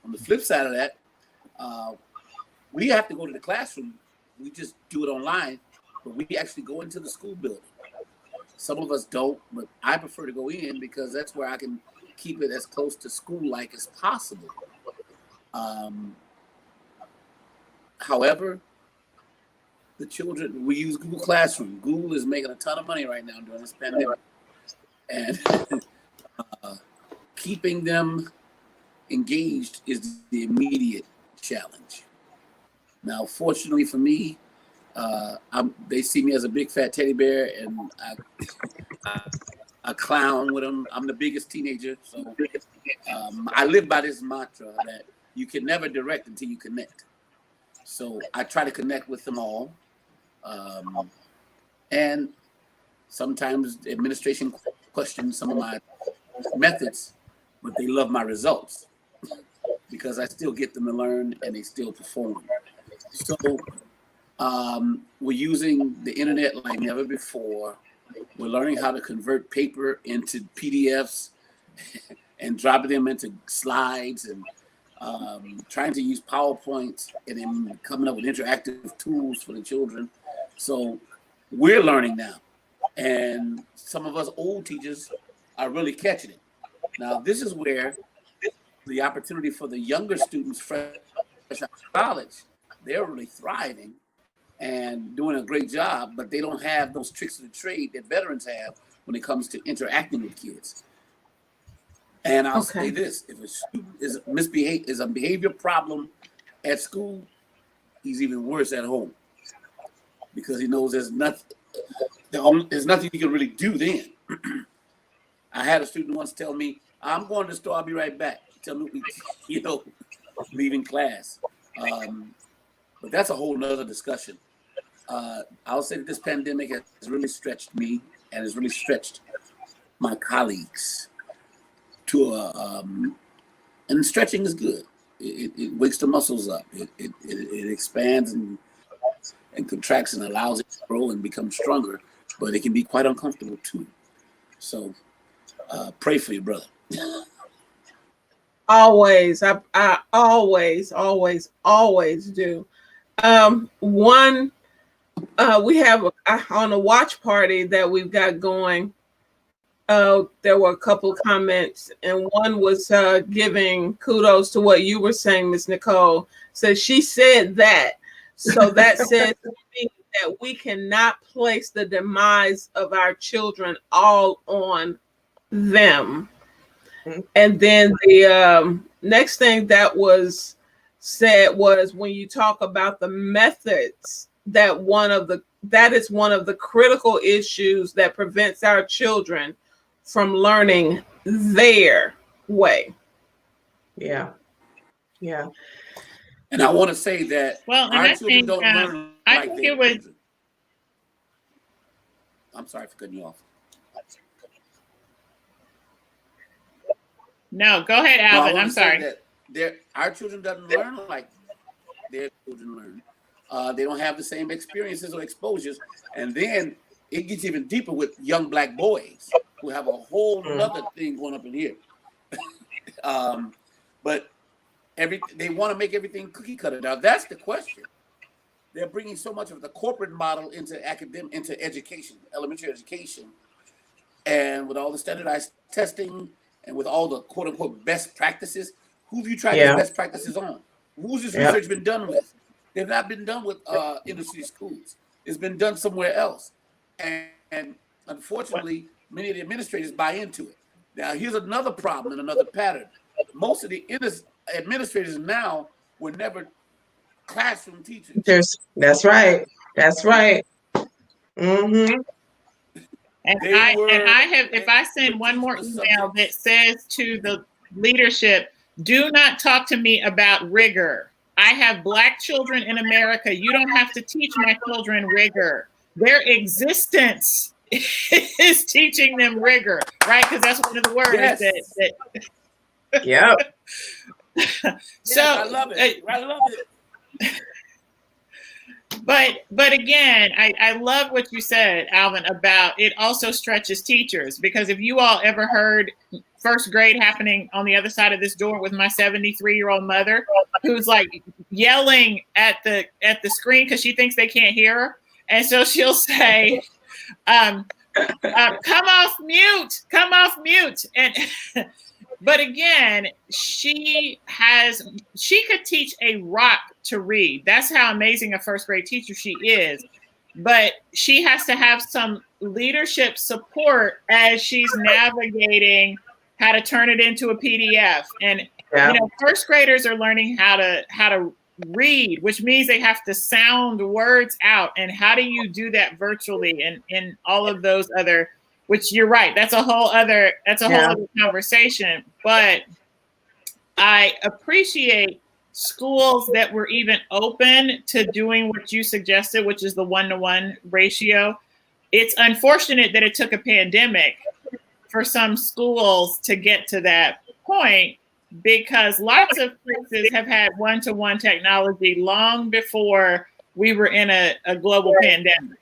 On the flip side of that, we have to go to the classroom. We just do it online, but we actually go into the school building. Some of us don't, but I prefer to go in because that's where I can keep it as close to school-like as possible. However, the children, we use Google Classroom. Google is making a ton of money right now during this pandemic. And keeping them engaged is the immediate challenge. Now, fortunately for me, they see me as a big fat teddy bear, and I clown with them. I'm the biggest teenager, so I live by this mantra that you can never direct until you connect. So I try to connect with them all, and sometimes the administration questions some of my methods, but they love my results because I still get them to learn and they still perform. So we're using the internet like never before. We're learning how to convert paper into PDFs and dropping them into slides, and trying to use PowerPoint, and then coming up with interactive tools for the children. So we're learning now. And some of us old teachers are really catching it. Now, this is where the opportunity for the younger students fresh out of college, they're really thriving and doing a great job, but they don't have those tricks of the trade that veterans have when it comes to interacting with kids. And I'll say this, if a student is a behavior problem at school, he's even worse at home because he knows there's nothing you can really do then. I had a student once tell me, I'm going to the store, I'll be right back. Tell me, leaving class. But that's a whole nother discussion. I'll say that this pandemic has really stretched me and has really stretched my colleagues to and stretching is good. It wakes the muscles up. It expands and contracts and allows it to grow and become stronger, but it can be quite uncomfortable too. So pray for your brother. Always. I always do. We have on a watch party that we've got going, there were a couple of comments, and one was giving kudos to what you were saying, Ms. Nicole. So she said that. So that says to me that we cannot place the demise of our children all on them. And then the next thing that was said was, when you talk about the methods, that is one of the critical issues that prevents our children from learning their way. Yeah. Yeah. And I want to say that Well, and our I children think don't learn I like think their it was. children. I'm sorry for cutting you off. No, go ahead, No, I Alvin. want I'm to say sorry. that our children doesn't learn like their children learn. They don't have the same experiences or exposures. And then it gets even deeper with young black boys who have a whole nother thing going up in here. But they want to make everything cookie cutter. Now that's the question. They're bringing so much of the corporate model into into education, elementary education, and with all the standardized testing and with all the quote unquote best practices. Who have you tried these best practices on? Who's this research been done with? They've not been done with industry schools. It's been done somewhere else. And unfortunately, many of the administrators buy into it. Now, here's another problem and another pattern. Most of the administrators now were never classroom teachers. That's right. That's right. Mm-hmm. And I have, if I send one more email that says to the leadership, do not talk to me about rigor. I have black children in America. You don't have to teach my children rigor. Their existence is teaching them rigor, right? Because that's one of the words that Yep. So I love it. I love it. But again, I love what you said, Alvin, about it also stretches teachers, because if you all ever heard first grade happening on the other side of this door with my 73-year-old mother, who's like yelling at the screen because she thinks they can't hear her. And so she'll say, come off mute. And but again, she could teach a rock to read. That's how amazing a first grade teacher she is. But she has to have some leadership support as she's navigating how to turn it into a PDF. And you know, first graders are learning how to read, which means they have to sound words out. And how do you do that virtually and in all of those other, which you're right, that's a whole other conversation. But I appreciate schools that were even open to doing what you suggested, which is the 1-to-1 ratio. It's unfortunate that it took a pandemic for some schools to get to that point, because lots of places have had 1-to-1 technology long before we were in a global pandemic.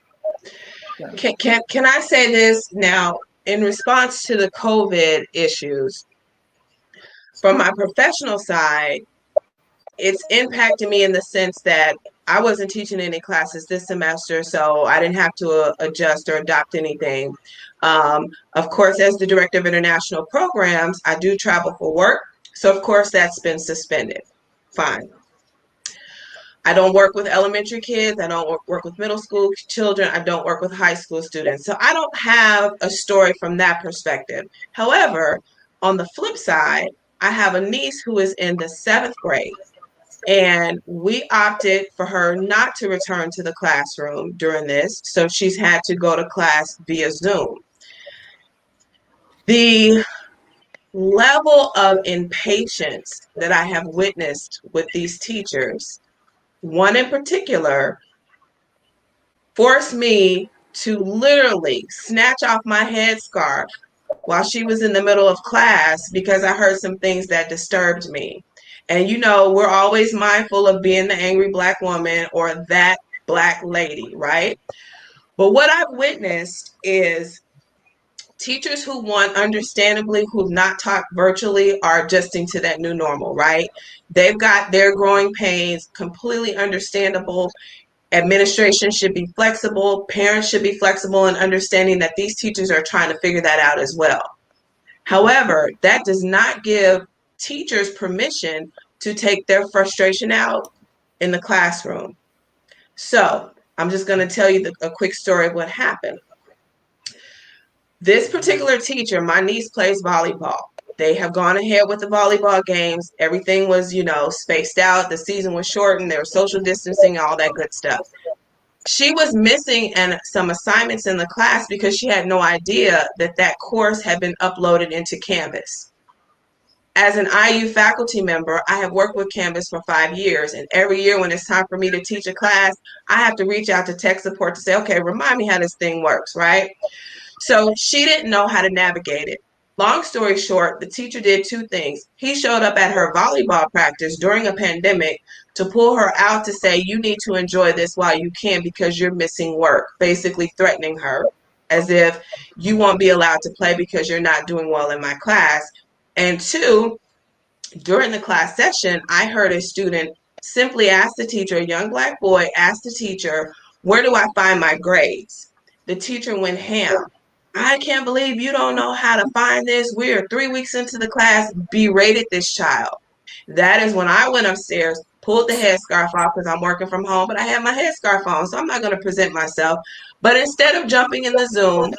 Can I say this now in response to the COVID issues? From my professional side, it's impacted me in the sense that I wasn't teaching any classes this semester, so I didn't have to adjust or adopt anything. Of course, as the director of international programs, I do travel for work. So of course that's been suspended. Fine. I don't work with elementary kids. I don't work with middle school children. I don't work with high school students. So I don't have a story from that perspective. However, on the flip side, I have a niece who is in the 7th grade. And we opted for her not to return to the classroom during this. So she's had to go to class via Zoom. The level of impatience that I have witnessed with these teachers, one in particular, forced me to literally snatch off my headscarf while she was in the middle of class because I heard some things that disturbed me. And you know, we're always mindful of being the angry black woman or that black lady, right? But what I've witnessed is teachers who understandably, who've not taught virtually are adjusting to that new normal, right? They've got their growing pains, completely understandable. Administration should be flexible. Parents should be flexible in understanding that these teachers are trying to figure that out as well. However, that does not give teachers permission to take their frustration out in the classroom. So I'm just going to tell you a quick story of what happened. This particular teacher, my niece plays volleyball. They have gone ahead with the volleyball games. Everything was, spaced out. The season was shortened. There was social distancing, all that good stuff. She was missing some assignments in the class because she had no idea that that course had been uploaded into Canvas. As an IU faculty member, I have worked with Canvas for 5 years, and every year when it's time for me to teach a class, I have to reach out to tech support to say, okay, remind me how this thing works, right? So she didn't know how to navigate it. Long story short, the teacher did two things. He showed up at her volleyball practice during a pandemic to pull her out to say, you need to enjoy this while you can because you're missing work, basically threatening her as if you won't be allowed to play because you're not doing well in my class. And two, during the class session, I heard a student simply ask the teacher, a young Black boy asked the teacher, where do I find my grades? The teacher went ham. I can't believe you don't know how to find this. We are 3 weeks into the class, berated this child. That is when I went upstairs, pulled the headscarf off because I'm working from home, but I have my headscarf on, so I'm not going to present myself. But instead of jumping in the Zoom,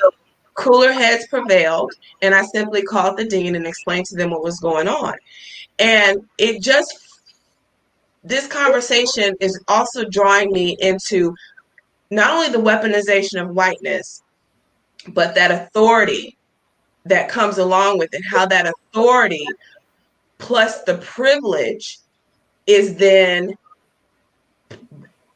cooler heads prevailed, and I simply called the dean and explained to them what was going on. And this conversation is also drawing me into not only the weaponization of whiteness, but that authority that comes along with it, how that authority plus the privilege is then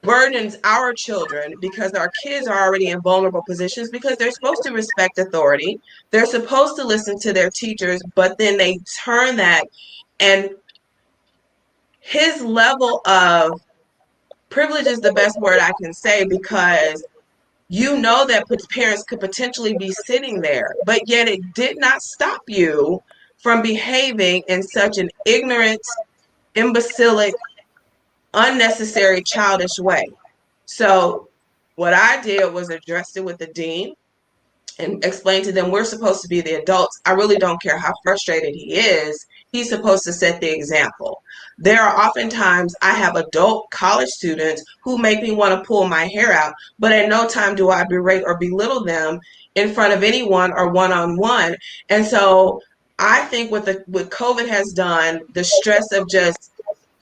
burdens our children because our kids are already in vulnerable positions because they're supposed to respect authority. They're supposed to listen to their teachers, but then they turn that, and his level of privilege is the best word I can say, because you know that parents could potentially be sitting there, but yet it did not stop you from behaving in such an ignorant, imbecilic, unnecessary, childish way. So what I did was address it with the dean and explain to them, we're supposed to be the adults. I really don't care how frustrated he is. He's supposed to set the example. There are oftentimes I have adult college students who make me want to pull my hair out, but at no time do I berate or belittle them in front of anyone or one-on-one. And so I think what COVID has done, the stress of just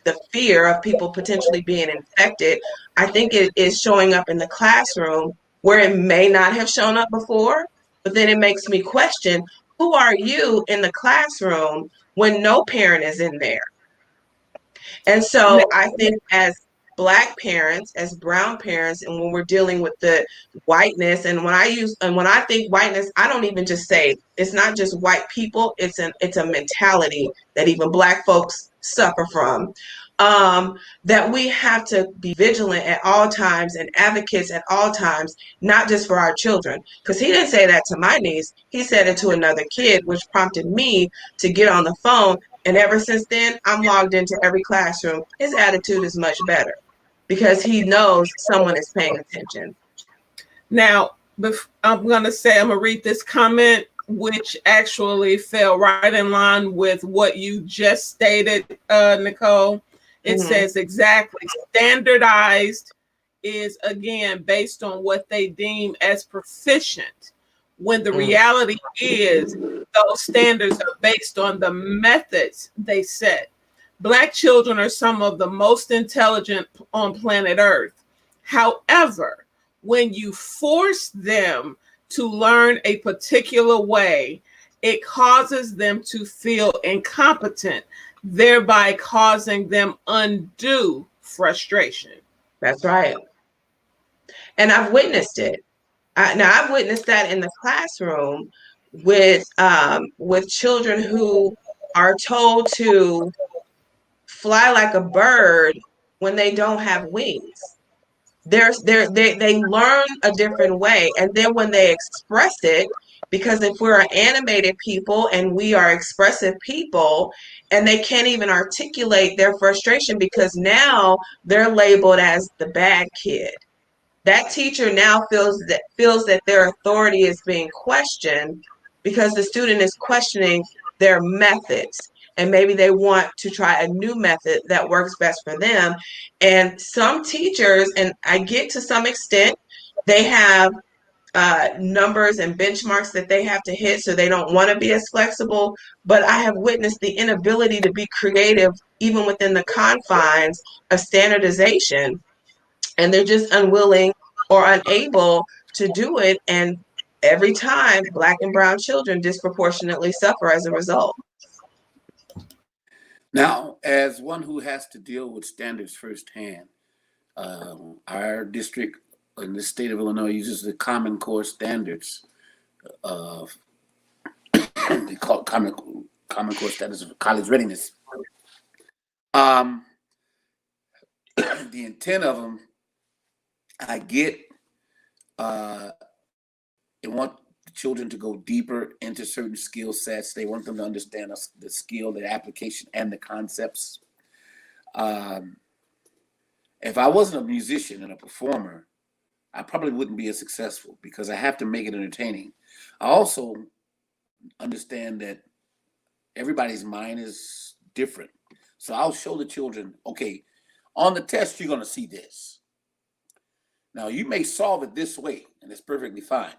the fear of people potentially being infected, I think it is showing up in the classroom where it may not have shown up before, but then it makes me question, who are you in the classroom when no parent is in there? And so I think as Black parents, as brown parents, and when we're dealing with the whiteness, and when I think whiteness, I don't even just say it's not just white people, it's a mentality that even Black folks suffer from. That we have to be vigilant at all times and advocates at all times, not just for our children. Because he didn't say that to my niece, he said it to another kid, which prompted me to get on the phone. And ever since then, I'm logged into every classroom. His attitude is much better because he knows someone is paying attention. Now, I'm going to read this comment, which actually fell right in line with what you just stated, Nicole. It says exactly, standardized is, again, based on what they deem as proficient, when the reality is those standards are based on the methods they set. Black children are some of the most intelligent on planet Earth. However, when you force them to learn a particular way, it causes them to feel incompetent, thereby causing them undue frustration. That's right. And I've witnessed it. I've witnessed that in the classroom with children who are told to fly like a bird when they don't have wings. They learn a different way, and then when they express it, because if we're animated people and we are expressive people, and they can't even articulate their frustration because now they're labeled as the bad kid. That teacher now feels that their authority is being questioned because the student is questioning their methods, and maybe they want to try a new method that works best for them. And some teachers, and I get to some extent, they have numbers and benchmarks that they have to hit, so they don't want to be as flexible. But I have witnessed the inability to be creative even within the confines of standardization, and they're just unwilling or unable to do it. And every time, Black and brown children disproportionately suffer as a result. Now, as one who has to deal with standards firsthand, our district in the state of Illinois uses the Common Core standards of they call it Common Core standards of college readiness. The intent of them, I get. They want the children to go deeper into certain skill sets. They want them to understand the skill, the application, and the concepts. If I wasn't a musician and a performer, I probably wouldn't be as successful because I have to make it entertaining. I also understand that everybody's mind is different. So I'll show the children, okay, on the test, you're going to see this. Now, you may solve it this way, and it's perfectly fine.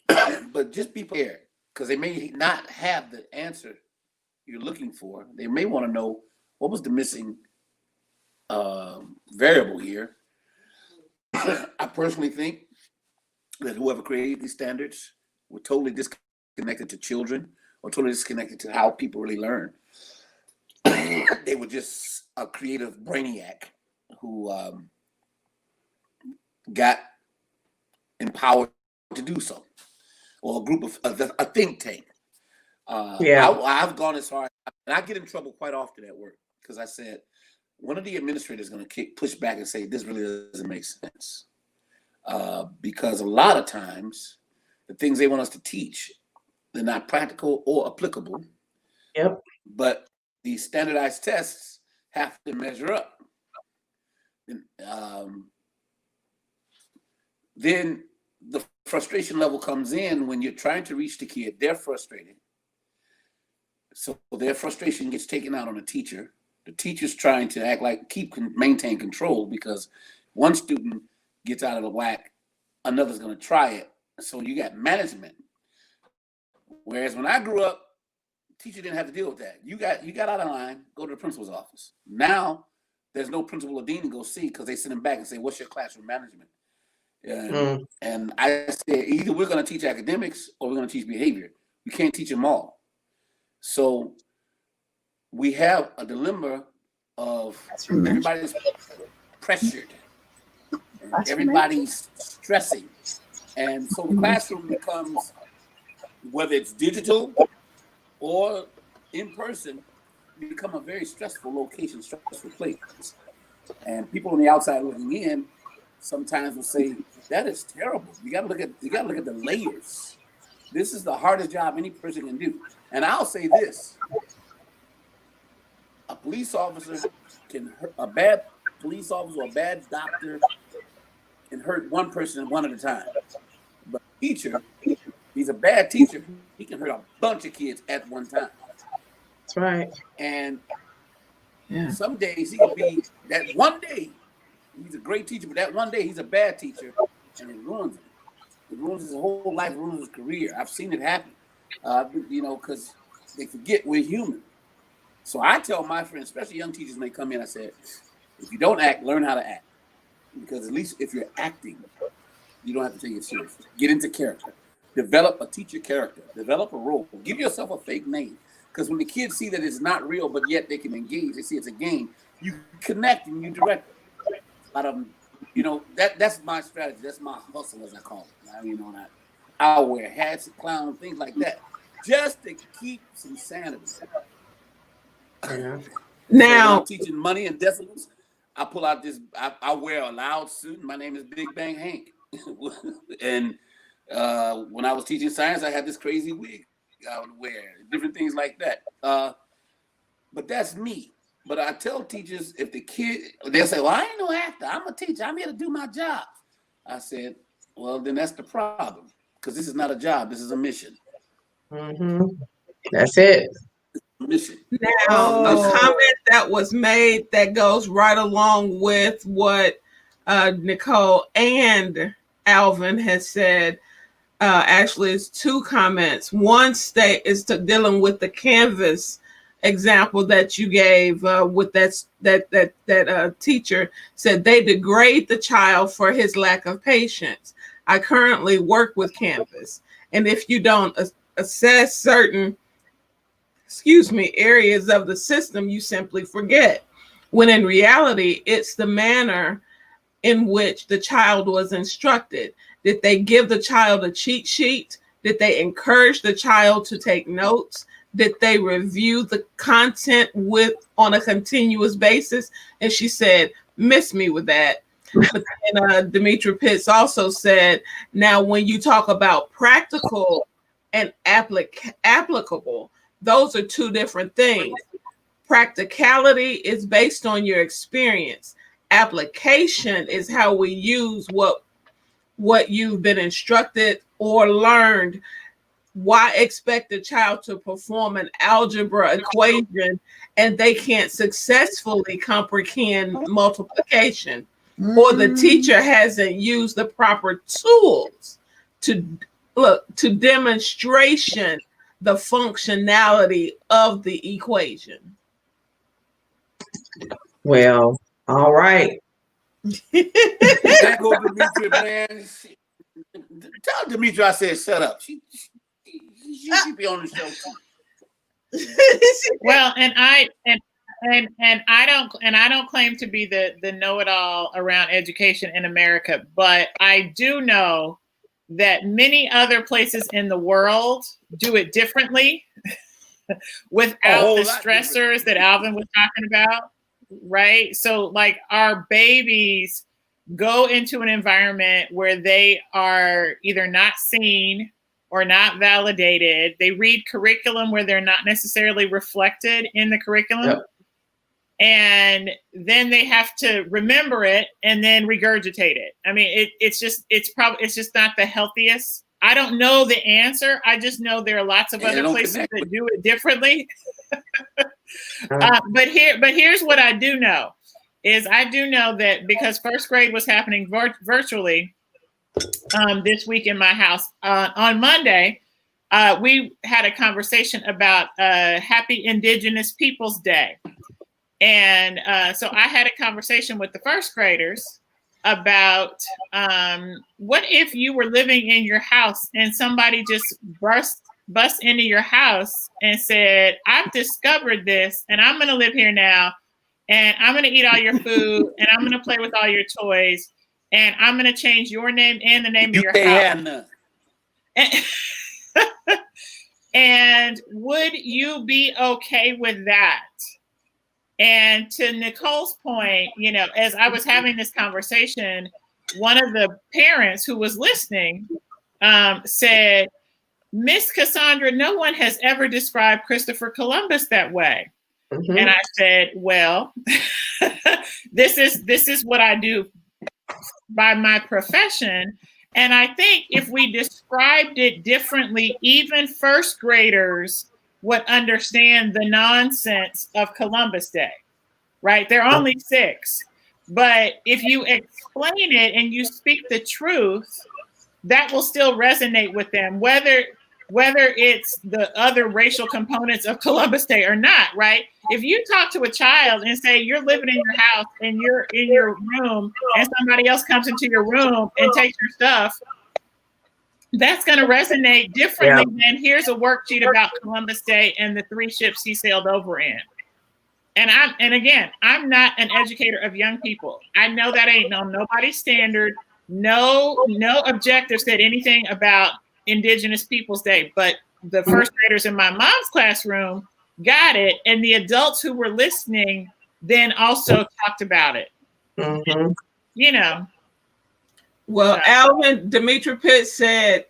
But just be prepared, because they may not have the answer you're looking for. They may want to know what was the missing variable here. I personally think that whoever created these standards were totally disconnected to children or totally disconnected to how people really learn. They were just a creative brainiac who got empowered to do so, or a group of a think tank. I've gone as far, and I get in trouble quite often at work because I said one of the administrators is going to push back and say this really doesn't make sense, because a lot of times the things they want us to teach, they're not practical or applicable. Yep. But these standardized tests have to measure up. Then the frustration level comes in when you're trying to reach the kid. They're frustrated. So their frustration gets taken out on the teacher. The teacher's trying to act like maintain control, because one student gets out of the whack, another's going to try it. So you got management. Whereas when I grew up, teacher didn't have to deal with that. You got out of line, go to the principal's office. Now there's no principal or dean to go see, because they send them back and say, what's your classroom management? And I said, either we're going to teach academics or we're going to teach behavior. We can't teach them all. So we have a dilemma of everybody's pressured, and everybody's stressing. And so the classroom becomes, whether it's digital or in person, become a very stressful location, stressful place. And people on the outside looking in sometimes will say, that is terrible. You gotta look at the layers. This is the hardest job any person can do. And I'll say this: a police officer a bad police officer or a bad doctor can hurt one person one at a time. But a teacher, he's a bad teacher, he can hurt a bunch of kids at one time. That's right. And some days he can be, that one day he's a great teacher, but that one day he's a bad teacher, and it ruins him. It ruins his whole life, it ruins his career. I've seen it happen, because they forget we're human. So I tell my friends, especially young teachers, when they come in, I said, if you don't act, learn how to act. Because at least if you're acting, you don't have to take it seriously. Get into character. Develop a teacher character. Develop a role. Give yourself a fake name. Because when the kids see that it's not real, but yet they can engage, they see it's a game, you connect and you direct them. A lot of them, that's my strategy. That's my hustle, as I call it. I'll wear hats and clowns, things like that, just to keep some sanity. Now, so I'm teaching money and decimals. I pull out this. I wear a loud suit. My name is Big Bang Hank. And when I was teaching science, I had this crazy wig I would wear, different things like that. But that's me. But I tell teachers, if the kid, they'll say, well, I ain't no actor. I'm a teacher. I'm here to do my job. I said, well, then that's the problem, because this is not a job. This is a mission. Mm-hmm. That's it. Mission. Now, a comment that was made that goes right along with what Nicole and Alvin has said. Actually, it's two comments. One is dealing with the Canvas example that you gave with that teacher said they degrade the child for his lack of patience. I currently work with Canvas, and if you don't assess certain areas of the system, you simply forget, when in reality it's the manner in which the child was instructed. Did they give the child a cheat sheet? Did they encourage the child to take notes? Did they review the content on a continuous basis? And she said, miss me with that. But then Demetra Pitts also said, now when you talk about practical and applicable, those are two different things. Practicality is based on your experience. Application is how we use what you've been instructed or learned. Why expect a child to perform an algebra equation and they can't successfully comprehend multiplication? Or the teacher hasn't used the proper tools to demonstration the functionality of the equation. Well, all right. That goes to Demetra, man. Tell Demetra I said shut up. She be on the show too. Well, and I don't claim to be the know-it-all around education in America, but I do know that many other places in the world do it differently without the stressors that Alvin was talking about, right? So like our babies go into an environment where they are either not seen or not validated. They read curriculum where they're not necessarily reflected in the curriculum. Yep. And then they have to remember it and then regurgitate it. I mean, it's just not the healthiest. I don't know the answer. I just know there are lots of other places that do it differently. But here's what I do know is I do know that because first grade was happening virtually this week in my house on Monday, we had a conversation about Happy Indigenous Peoples Day. And so I had a conversation with the first graders about what if you were living in your house and somebody just bust into your house and said, I've discovered this and I'm going to live here now and I'm going to eat all your food and I'm going to play with all your toys and I'm going to change your name and the name of your house. And would you be okay with that? And to Nicole's point, you know, as I was having this conversation, one of the parents who was listening said, Miss Cassandra, no one has ever described Christopher Columbus that way. Mm-hmm. And I said, well, this is what I do by my profession. And I think if we described it differently, even first graders would understand the nonsense of Columbus Day, right? They're only 6. But if you explain it and you speak the truth, that will still resonate with them, whether it's the other racial components of Columbus Day or not, right? If you talk to a child and say you're living in your house and you're in your room and somebody else comes into your room and takes your stuff, that's going to resonate differently than here's a worksheet about Columbus Day and the 3 ships he sailed over in. And again, I'm not an educator of young people. I know that ain't nobody's standard. No objector said anything about Indigenous Peoples Day, but the first graders in my mom's classroom got it, and the adults who were listening then also talked about it. Mm-hmm. You know. Well, Alvin, Demetra Pitt said,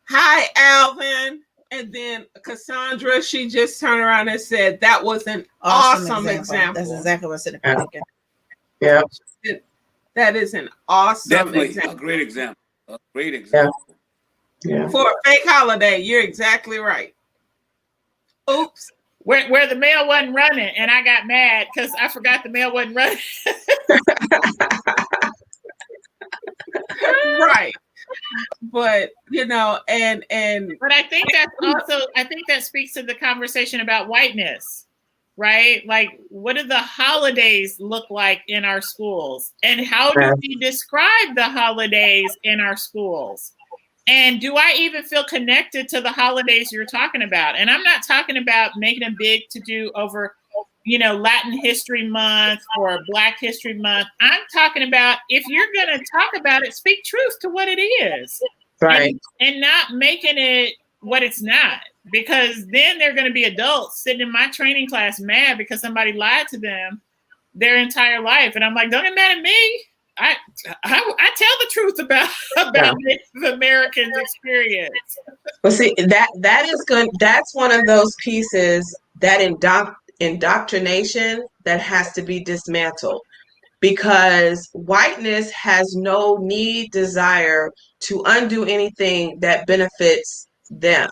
hi, Alvin. And then Cassandra, she just turned around and said, that was an awesome example. That's exactly what I said. Yeah. That is an awesome example. A great example. A great example. Yeah. For a fake holiday, you're exactly right. Oops. Where the mail wasn't running, and I got mad because I forgot the mail wasn't running. Right. But you know, and but I think that speaks to the conversation about whiteness. right? Like, what do the holidays look like in our schools? And how do we describe the holidays in our schools? And do I even feel connected to the holidays you're talking about? And I'm not talking about making a big to do over, you know, Latin History Month or Black History Month. I'm talking about, if you're going to talk about it, speak truth to what it is. Right. And not making it what it's not. Because then they're going to be adults sitting in my training class mad because somebody lied to them their entire life. And I'm like, don't get mad at me. I tell the truth about the Americans' experience. Well, see, that is good. That's one of those pieces, that indoctrination that has to be dismantled, because whiteness has no need, desire to undo anything that benefits them.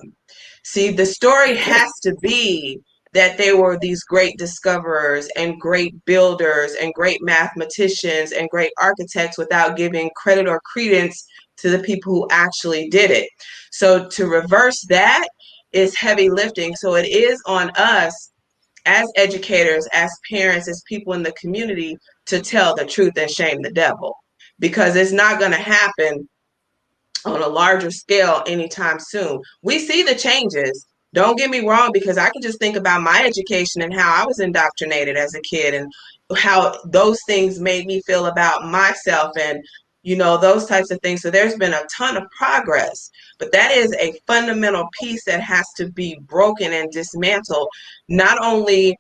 See, the story has to be that they were these great discoverers and great builders and great mathematicians and great architects, without giving credit or credence to the people who actually did it. So to reverse that is heavy lifting. So it is on us as educators, as parents, as people in the community, to tell the truth and shame the devil, because it's not going to happen on a larger scale anytime soon. We see the changes. Don't get me wrong, because I can just think about my education and how I was indoctrinated as a kid and how those things made me feel about myself and, you know, those types of things. So there's been a ton of progress, but that is a fundamental piece that has to be broken and dismantled. Not only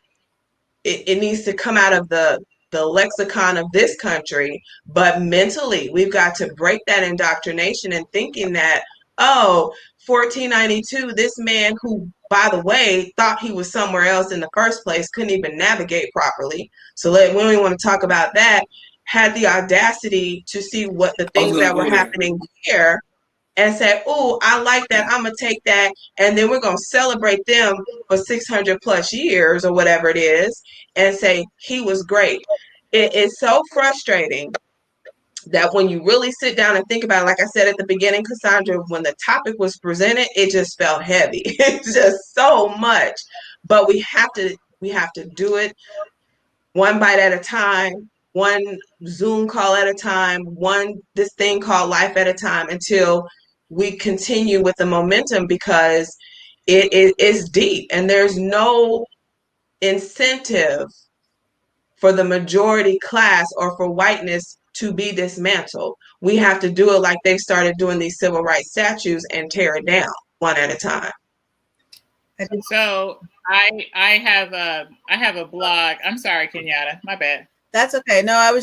it needs to come out of the lexicon of this country, but mentally we've got to break that indoctrination and thinking that, oh, 1492, this man who, by the way, thought he was somewhere else in the first place, couldn't even navigate properly. So we don't even want to talk about that, had the audacity to see what the things that were happening here and say, oh, I like that, I'm going to take that, and then we're going to celebrate them for 600 plus years or whatever it is, and say he was great. It is so frustrating that when you really sit down and think about it, like I said at the beginning, Cassandra, when the topic was presented, it just felt heavy. It's just so much. But we have to do it one bite at a time, one Zoom call at a time, this thing called life at a time, until we continue with the momentum, because it is deep and there's no incentive for the majority class or for whiteness to be dismantled. We have to do it like they started doing these civil rights statues and tear it down one at a time. So I have a blog. I'm sorry, Kenyatta. My bad. That's okay. No,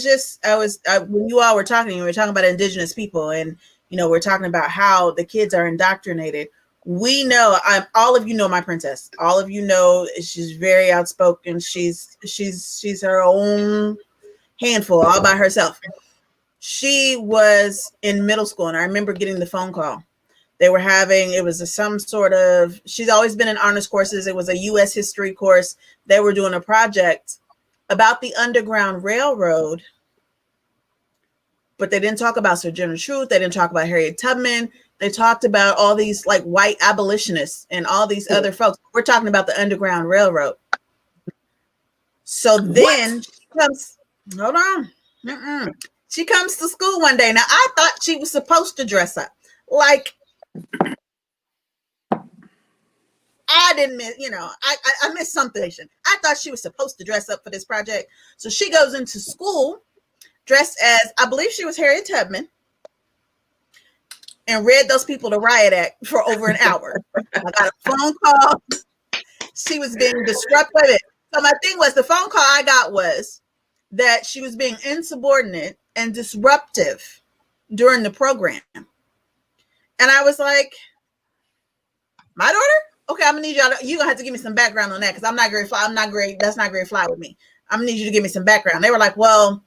when you all were talking, we were talking about indigenous people, and you know, we're talking about how the kids are indoctrinated. We know, all of you know my princess. All of you know she's very outspoken. She's her own handful all by herself. She was in middle school, and I remember getting the phone call. They were having, it was some sort of, she's always been in honors courses. It was a U.S. history course. They were doing a project about the Underground Railroad, but they didn't talk about Sojourner Truth. They didn't talk about Harriet Tubman. They talked about all these like white abolitionists and all these other folks. We're talking about the Underground Railroad. So then she comes, hold on. She comes to school one day. Now, I thought she was supposed to dress up. Like, I didn't miss, you know, I missed something. I thought she was supposed to dress up for this project. So she goes into school dressed as, I believe she was Harriet Tubman, and read those people the riot act for over an hour. I got a phone call. She was being disruptive. So my thing was, the phone call I got was that she was being insubordinate and disruptive during the program. And I was like, my daughter? Okay, I'm gonna need y'all. You're gonna have to give me some background on that, because I'm not great. That's not great fly with me. I'm gonna need you to give me some background. They were like, well,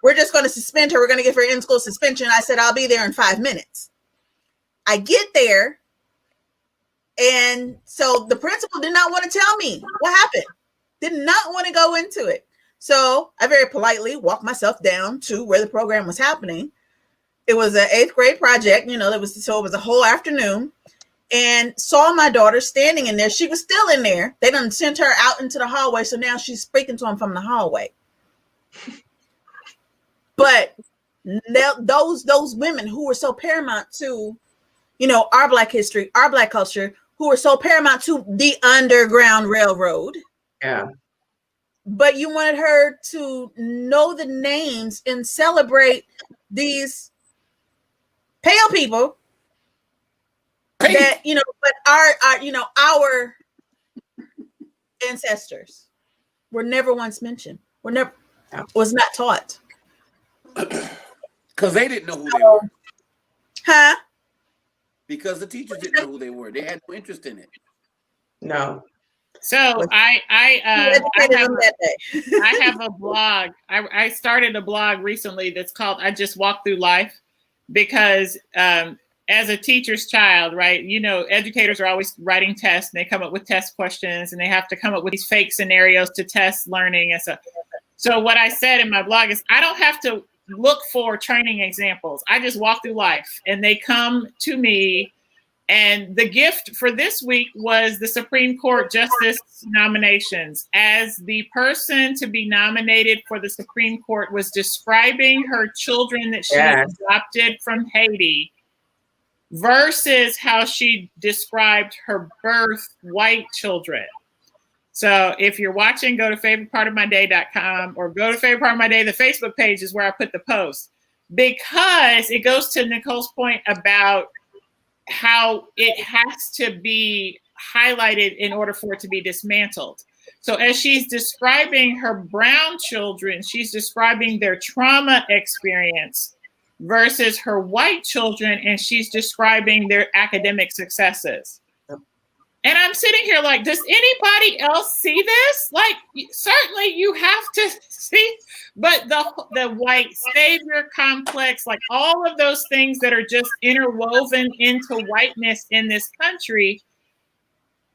we're just gonna suspend her. We're gonna give her in-school suspension. I said, I'll be there in 5 minutes. I get there, and so the principal did not want to tell me what happened. Did not want to go into it. So I very politely walked myself down to where the program was happening. It was an 8th grade project, you know, it was a whole afternoon. and saw my daughter standing in there. She was still in there. They done sent her out into the hallway, so now she's speaking to him from the hallway. But those women who were so paramount to, you know, our Black history, our Black culture, who were so paramount to the Underground Railroad. Yeah. But you wanted her to know the names and celebrate these pale people that, you know, but our you know, our ancestors were never once mentioned. Was not taught. Because they didn't know who they were. Huh? Because the teachers didn't know who they were. They had no interest in it. No. So I have a blog. I started a blog recently that's called I Just Walk Through Life, because as a teacher's child, right, you know, educators are always writing tests and they come up with test questions and they have to come up with these fake scenarios to test learning and stuff. So what I said in my blog is I don't have to look for training examples. I just walk through life and they come to me. And the gift for this week was the Supreme Court Justice nominations. As the person to be nominated for the Supreme Court was describing her children that she adopted from Haiti versus how she described her birth white children. So if you're watching, go to favoritepartofmyday.com or go to Favorite Part of My Day. The Facebook page is where I put the post, because it goes to Nicole's point about how it has to be highlighted in order for it to be dismantled. So as she's describing her brown children, she's describing their trauma experience versus her white children, and she's describing their academic successes. And I'm sitting here like, does anybody else see this? Like, certainly you have to see, but the white savior complex, like all of those things that are just interwoven into whiteness in this country,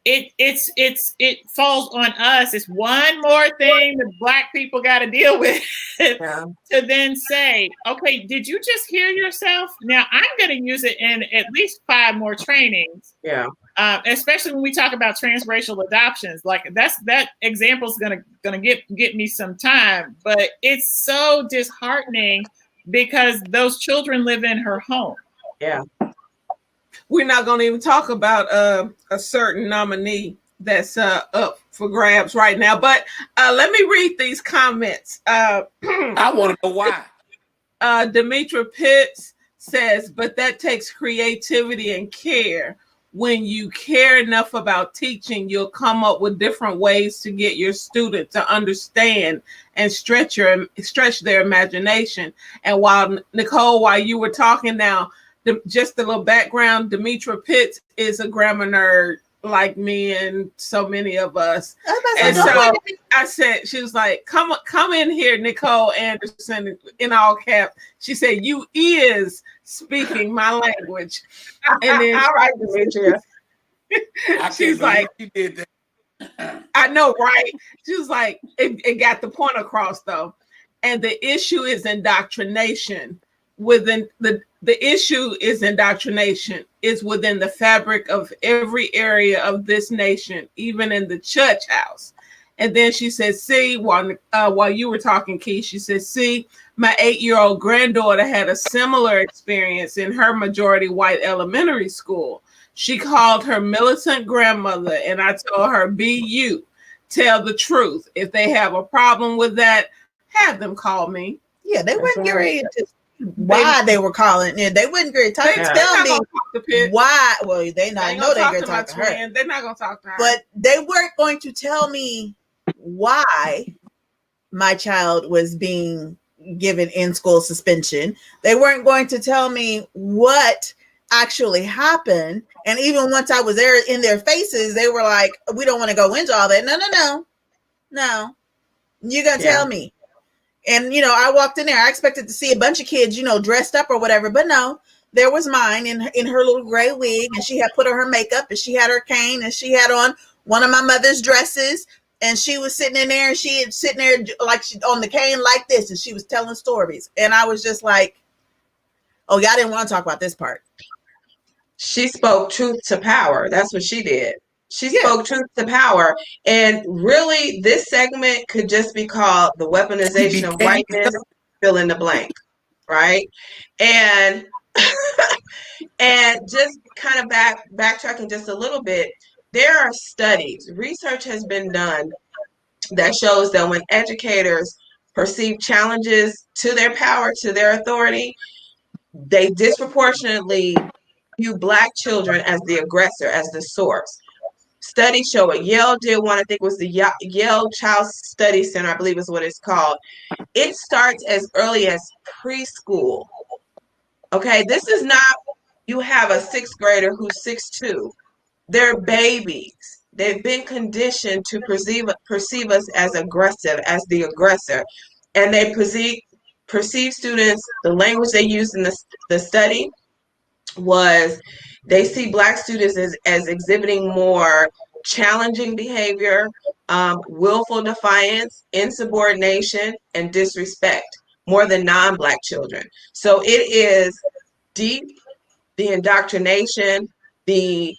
it falls on us. It's one more thing that Black people got to deal with to then say, okay, did you just hear yourself? Now I'm going to use it in at least 5 more trainings. Yeah. Especially when we talk about transracial adoptions, like that example is gonna get me some time, but it's so disheartening because those children live in her home. Yeah. We're not going to even talk about a certain nominee that's up for grabs right now. But let me read these comments. I want to know why. Demetra Pitts says, but that takes creativity and care. When you care enough about teaching, you'll come up with different ways to get your student to understand and stretch their imagination. And while Nicole, while you were talking now, just a little background, Demetra Pitts is a grammar nerd like me and so many of us. And so I said, she was like, come in here, Nicole Anderson, in all caps. She said, you is speaking my language. And then all right, Demetria. She's like, she did that. I know, right? She was like, it got the point across though. And the issue is indoctrination. Within the issue is indoctrination is within the fabric of every area of this nation, even in the church house. And then she said, see, while you were talking, Keith, she said, see, my 8-year-old granddaughter had a similar experience in her majority white elementary school. She called her militant grandmother, and I told her, be you, tell the truth. If they have a problem with that, have them call me. Yeah, they weren't ready to why they were calling in. They wouldn't agree. Tell me why. Well, they not know they're going to talk to her. They're not going to talk to her. But they weren't going to tell me why my child was being given in-school suspension. They weren't going to tell me what actually happened. And even once I was there in their faces, they were like, we don't want to go into all that. No. You're going to tell me. And, you know, I walked in there. I expected to see a bunch of kids, you know, dressed up or whatever. But no, there was mine in her little gray wig. And she had put on her makeup and she had her cane and she had on one of my mother's dresses. And she was sitting in there and she had sitting there like she on the cane like this. And she was telling stories. And I was just like, oh, y'all didn't want to talk about this part. she spoke truth to power. That's what she did. She Yeah. spoke truth to power. And really, this segment could just be called the weaponization of whiteness, fill in the blank, right? And and just kind of backtracking just a little bit, there are studies, research has been done that shows that when educators perceive challenges to their power, to their authority, they disproportionately view Black children as the aggressor, as the source. Studies show it. Yale did one, I think it was the Yale Child Study Center, I believe is what it's called. It starts as early as preschool. Okay, this is not, you have a sixth grader who's 6'2". They're babies. They've been conditioned to perceive us as aggressive, as the aggressor. And they perceive students, the language they use in the study was they see Black students as exhibiting more challenging behavior, willful defiance, insubordination, and disrespect more than non-Black children. So it is deep, the indoctrination, the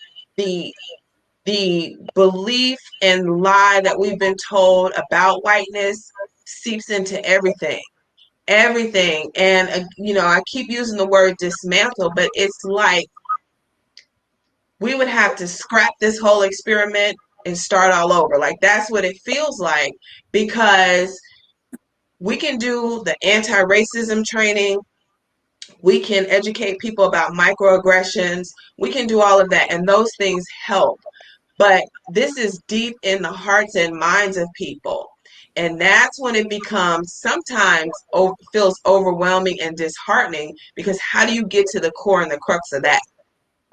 belief and lie that we've been told about whiteness seeps into everything. And I keep using the word dismantle, but it's like we would have to scrap this whole experiment and start all over. Like, that's what it feels like, because we can do the anti-racism training, we can educate people about microaggressions, we can do all of that, and those things help. But this is deep in the hearts and minds of people. And that's when it becomes sometimes feels overwhelming and disheartening, because how do you get to the core and the crux of that?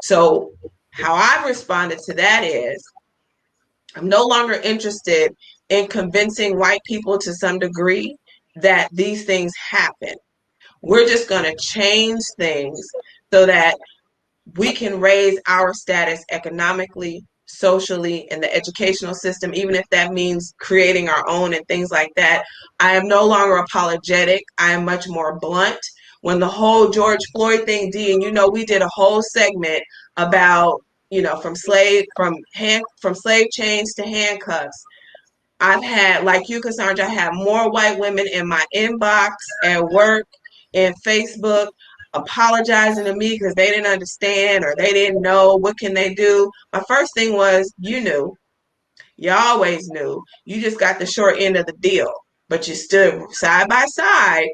So how I've responded to that is I'm no longer interested in convincing white people to some degree that these things happen. We're just going to change things so that we can raise our status economically, socially, in the educational system, even if that means creating our own and things like that. I am no longer apologetic. I am much more blunt. When the whole George Floyd thing, Dee, and we did a whole segment about, from slave chains to handcuffs. I've had, like you, Cassandra, I have more white women in my inbox at work and Facebook apologizing to me because they didn't understand or they didn't know. What can they do? My first thing was, you knew. You always knew. You just got the short end of the deal. But you stood side by side.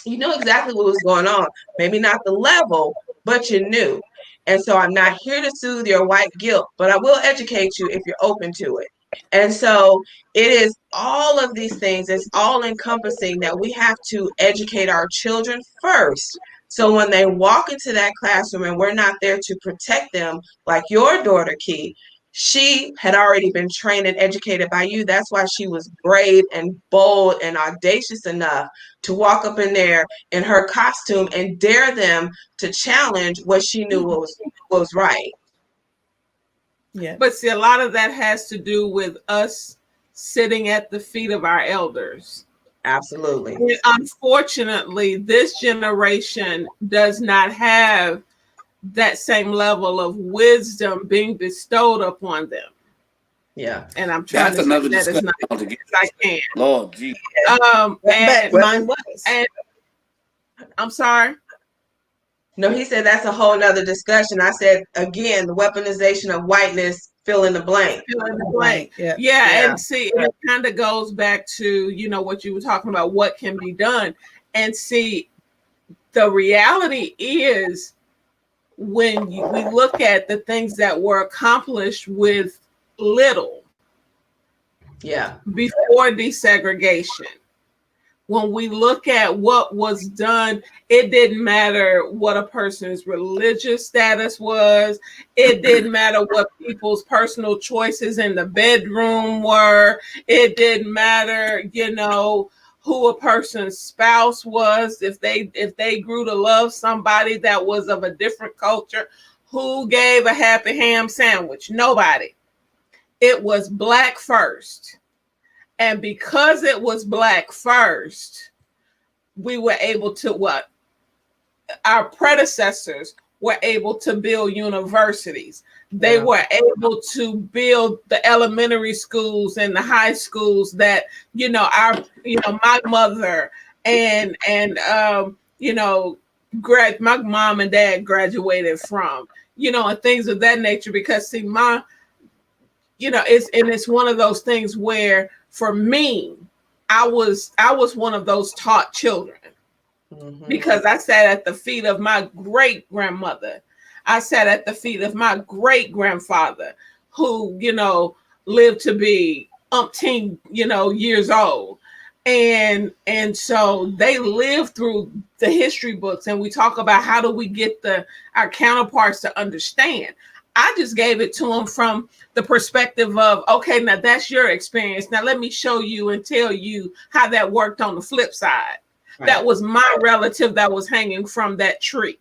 You know exactly what was going on. Maybe not the level, but you knew. And so I'm not here to soothe your white guilt, but I will educate you if you're open to it. And so it is all of these things. It's all encompassing that we have to educate our children first. So when they walk into that classroom and we're not there to protect them, like your daughter, Key, she had already been trained and educated by you. That's why she was brave and bold and audacious enough to walk up in there in her costume and dare them to challenge what she knew was right. Yeah. But see, a lot of that has to do with us sitting at the feet of our elders. Absolutely. And unfortunately, this generation does not have that same level of wisdom being bestowed upon them. Yeah. And I'm trying to say that as much as I can. Lord, gee. But mine was. And I'm sorry. No, he said that's a whole nother discussion. I said, again, the weaponization of whiteness, fill in the blank. Fill in the blank. Yeah. And see, it kind of goes back to, what you were talking about, what can be done. And see, the reality is when we look at the things that were accomplished with little before desegregation, when we look at what was done, it didn't matter what a person's religious status was. It didn't matter what people's personal choices in the bedroom were. It didn't matter, who a person's spouse was, if they grew to love somebody that was of a different culture. Who gave a happy ham sandwich? Nobody. It was Black first. And because it was Black first, we were able to our predecessors were able to build universities. They were able to build the elementary schools and the high schools that, my mother and my mom and dad graduated from, and things of that nature. Because see, it's one of those things where for me, I was one of those taught children. Mm-hmm. Because I sat at the feet of my great grandmother. I sat at the feet of my great grandfather, who, lived to be umpteen, years old. And so they lived through the history books, and we talk about how do we get our counterparts to understand. I just gave it to them from the perspective of, okay, now that's your experience. Now let me show you and tell you how that worked on the flip side. Right. That was my relative that was hanging from that tree.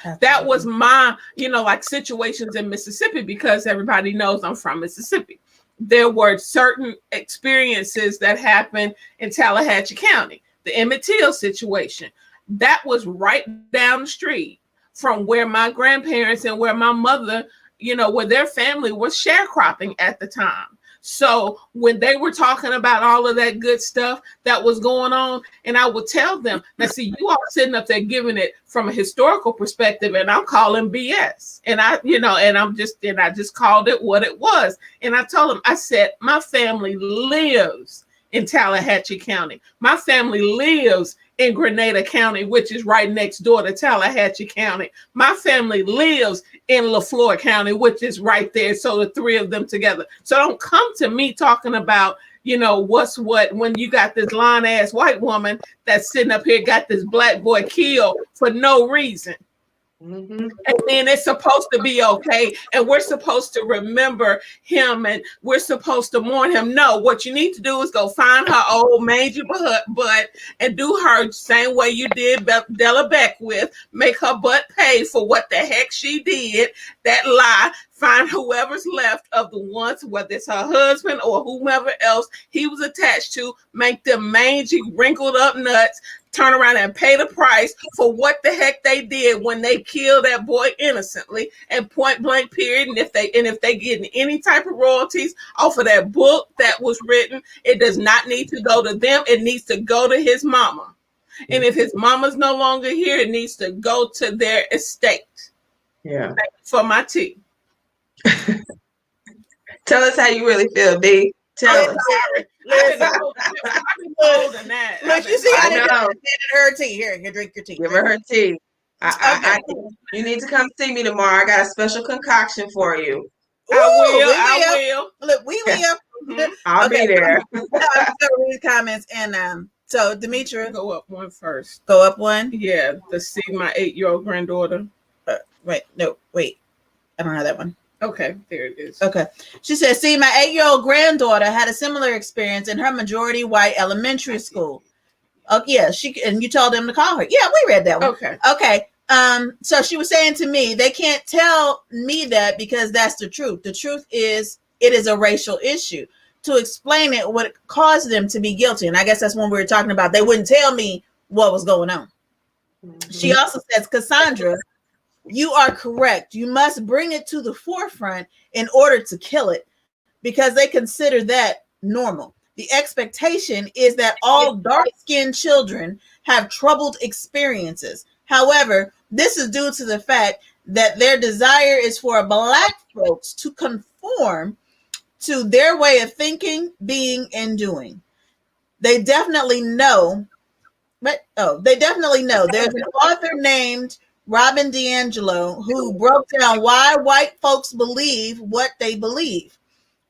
Absolutely. That was my, like situations in Mississippi, because everybody knows I'm from Mississippi. There were certain experiences that happened in Tallahatchie County. The Emmett Till situation, that was right down the street from where my grandparents and where my mother, where their family was sharecropping at the time. So when they were talking about all of that good stuff that was going on, and I would tell them, now see, you all sitting up there giving it from a historical perspective, and I'm calling BS. And I just called it what it was. And I told them, I said, my family lives in Tallahatchie County. My family lives in Grenada County, which is right next door to Tallahatchie County. My family lives in LaFleur County, which is right there. So the three of them together. So don't come to me talking about, what's what, when you got this lying ass white woman that's sitting up here, got this black boy killed for no reason. Mm-hmm. And then it's supposed to be okay, and we're supposed to remember him, and we're supposed to mourn him. No, what you need to do is go find her old mangy butt and do her same way you did Della Beckwith. Make her butt pay for what the heck she did. That lie. Find whoever's left of the ones, whether it's her husband or whomever else he was attached to, make them mangy, wrinkled up nuts, turn around and pay the price for what the heck they did when they killed that boy innocently, and point blank period. And if they getting any type of royalties off of that book that was written, it does not need to go to them. It needs to go to his mama. And if his mama's no longer here, it needs to go to their estate. Yeah. For my tea. Tell us how you really feel, D. Tell us. Listen. Look, you see, I know. Her tea. Here, drink your tea. Give her tea. You need to come see me tomorrow. I got a special concoction for you. I will. Look, we will. Mm-hmm. I'll be there. Read comments, and so Demetra, go up one first. Go up one. Yeah, to see my 8-year-old granddaughter. Wait. I don't have that one. Okay, there it is. Okay. She says, see, my 8-year-old granddaughter had a similar experience in her majority white elementary school. Oh, yeah, and you told them to call her. Yeah, we read that one. Okay. So she was saying to me, they can't tell me that because that's the truth. The truth is, it is a racial issue. To explain it, what caused them to be guilty. And I guess that's when we were talking about they wouldn't tell me what was going on. Mm-hmm. She also says, Cassandra, you are correct. You must bring it to the forefront in order to kill it, because they consider that normal. The expectation is that all dark-skinned children have troubled experiences. However, this is due to the fact that their desire is for Black folks to conform to their way of thinking, being, and doing. They definitely know, there's an author named Robin DiAngelo who broke down why white folks believe what they believe.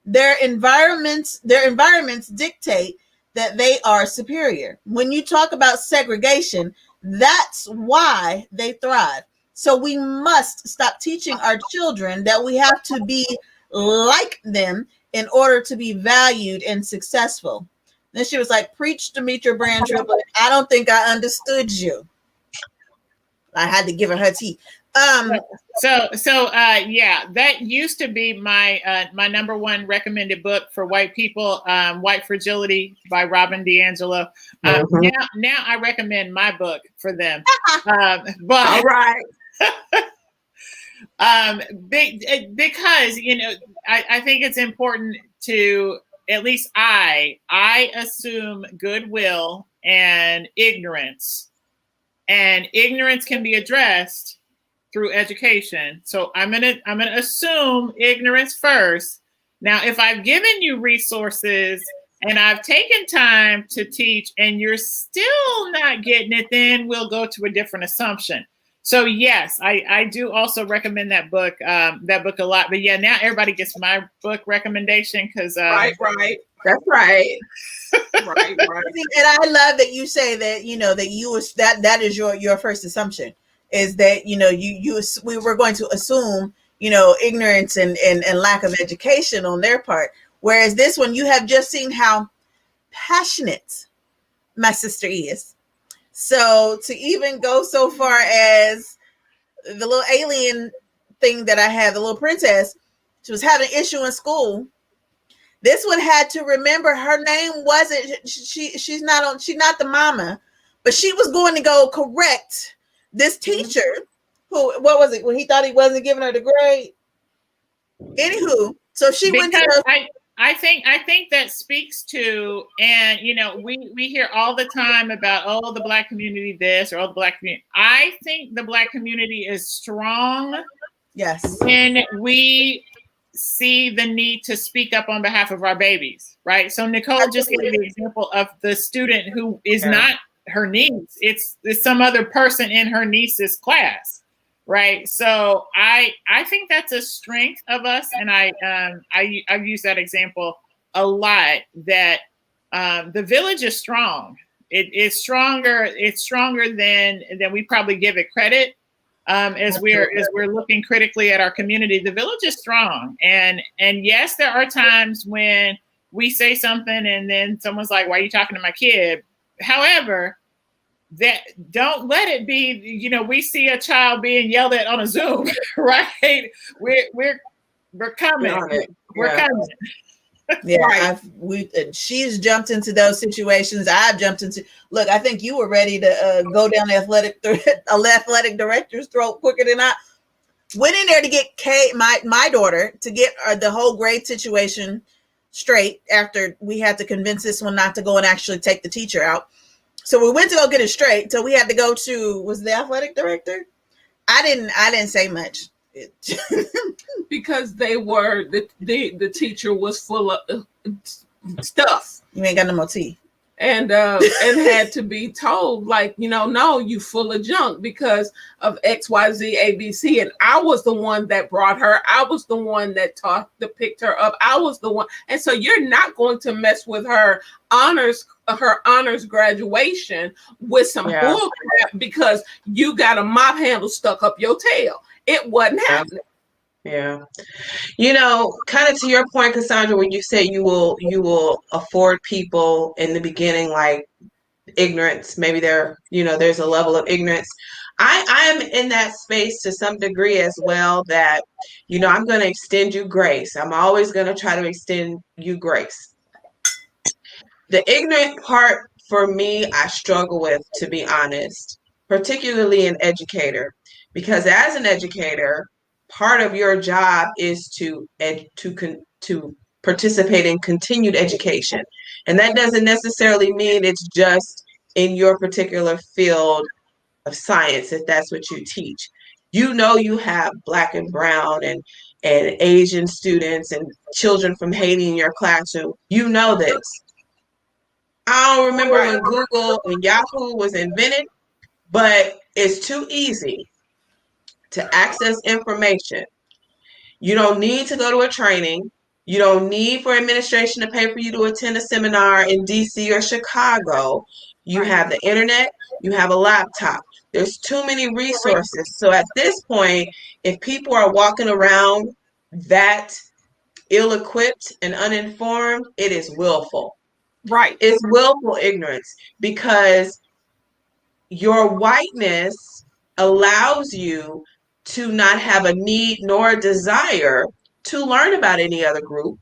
Their environments dictate that they are superior. When you talk about segregation, that's why they thrive. So we must stop teaching our children that we have to be like them in order to be valued and successful. Then she was like, preach, Demetra Brancher, but I don't think I understood you. I had to give her tea. So that used to be my my number one recommended book for white people, White Fragility by Robin DiAngelo. Now I recommend my book for them. But all right. Because I think it's important to, at least I assume goodwill and ignorance can be addressed through education. So I'm gonna assume ignorance first. Now, if I've given you resources and I've taken time to teach and you're still not getting it, then we'll go to a different assumption. So yes, I do also recommend that book a lot. But yeah, now everybody gets my book recommendation because right. That's right. Right. And I love that you say that, that is your first assumption, is that, we were going to assume, ignorance and lack of education on their part. Whereas this one, you have just seen how passionate my sister is. So to even go so far as the little alien thing that I had, the little princess, she was having an issue in school. This one had to remember her name wasn't, she's not the mama, but she was going to go correct this teacher who, what was it, when he thought he wasn't giving her the grade? Anywho, so she went to I think that speaks to, and we hear all the time about, the Black community this or the Black community. I think the Black community is strong. Yes. When we see the need to speak up on behalf of our babies, right? So Nicole just gave the example of the student who is not her niece. It's some other person in her niece's class. Right. So I think that's a strength of us. And I've used that example a lot, that the village is strong. It's stronger. It's stronger than we probably give it credit. As we're looking critically at our community, the village is strong. And yes, there are times when we say something and then someone's like, why are you talking to my kid? However, that don't let it be, we see a child being yelled at on a Zoom, right? We're coming. We're coming. Yeah, she's jumped into those situations. I've jumped into. Look, I think you were ready to go down the athletic director's throat quicker than I went in there to get my daughter, to get the whole grade situation straight after we had to convince this one not to go and actually take the teacher out. So we went to go get it straight. So we had to go to, was the athletic director? I didn't say much. Because they were, the teacher was full of stuff. You ain't got no more tea. And had to be told, like, no, you full of junk because of XYZ ABC. And I was the one that brought her. I was the one that picked her up. I was the one. And so you're not going to mess with her honors graduation with some bull crap because you got a mop handle stuck up your tail. It wasn't happening. Yeah. Kind of to your point, Cassandra, when you say you will afford people in the beginning, like ignorance, maybe there's a level of ignorance. I am in that space to some degree as well, that, I'm going to extend you grace. I'm always going to try to extend you grace. The ignorant part for me, I struggle with, to be honest, particularly an educator, because as an educator, part of your job is to participate in continued education. And that doesn't necessarily mean it's just in your particular field of science, if that's what you teach. You have Black and brown and Asian students and children from Haiti in your classroom. You know this. I don't remember when Google and Yahoo was invented, but it's too easy to access information. You don't need to go to a training. You don't need for administration to pay for you to attend a seminar in DC or Chicago. You have the internet, you have a laptop. There's too many resources. So at this point, if people are walking around that ill-equipped and uninformed, it is willful. Right. It's willful ignorance, because your whiteness allows you to not have a need nor a desire to learn about any other group,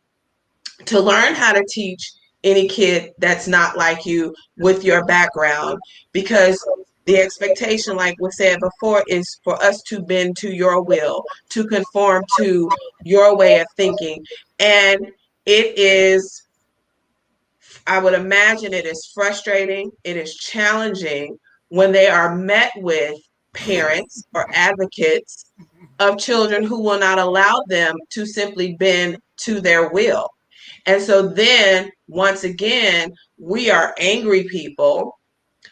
to learn how to teach any kid that's not like you with your background, because The expectation, like was said before, is for us to bend to your will, to conform to your way of thinking. And it is, I would imagine it is frustrating, it is challenging when they are met with parents or advocates of children who will not allow them to simply bend to their will. And so then, once again, we are angry people.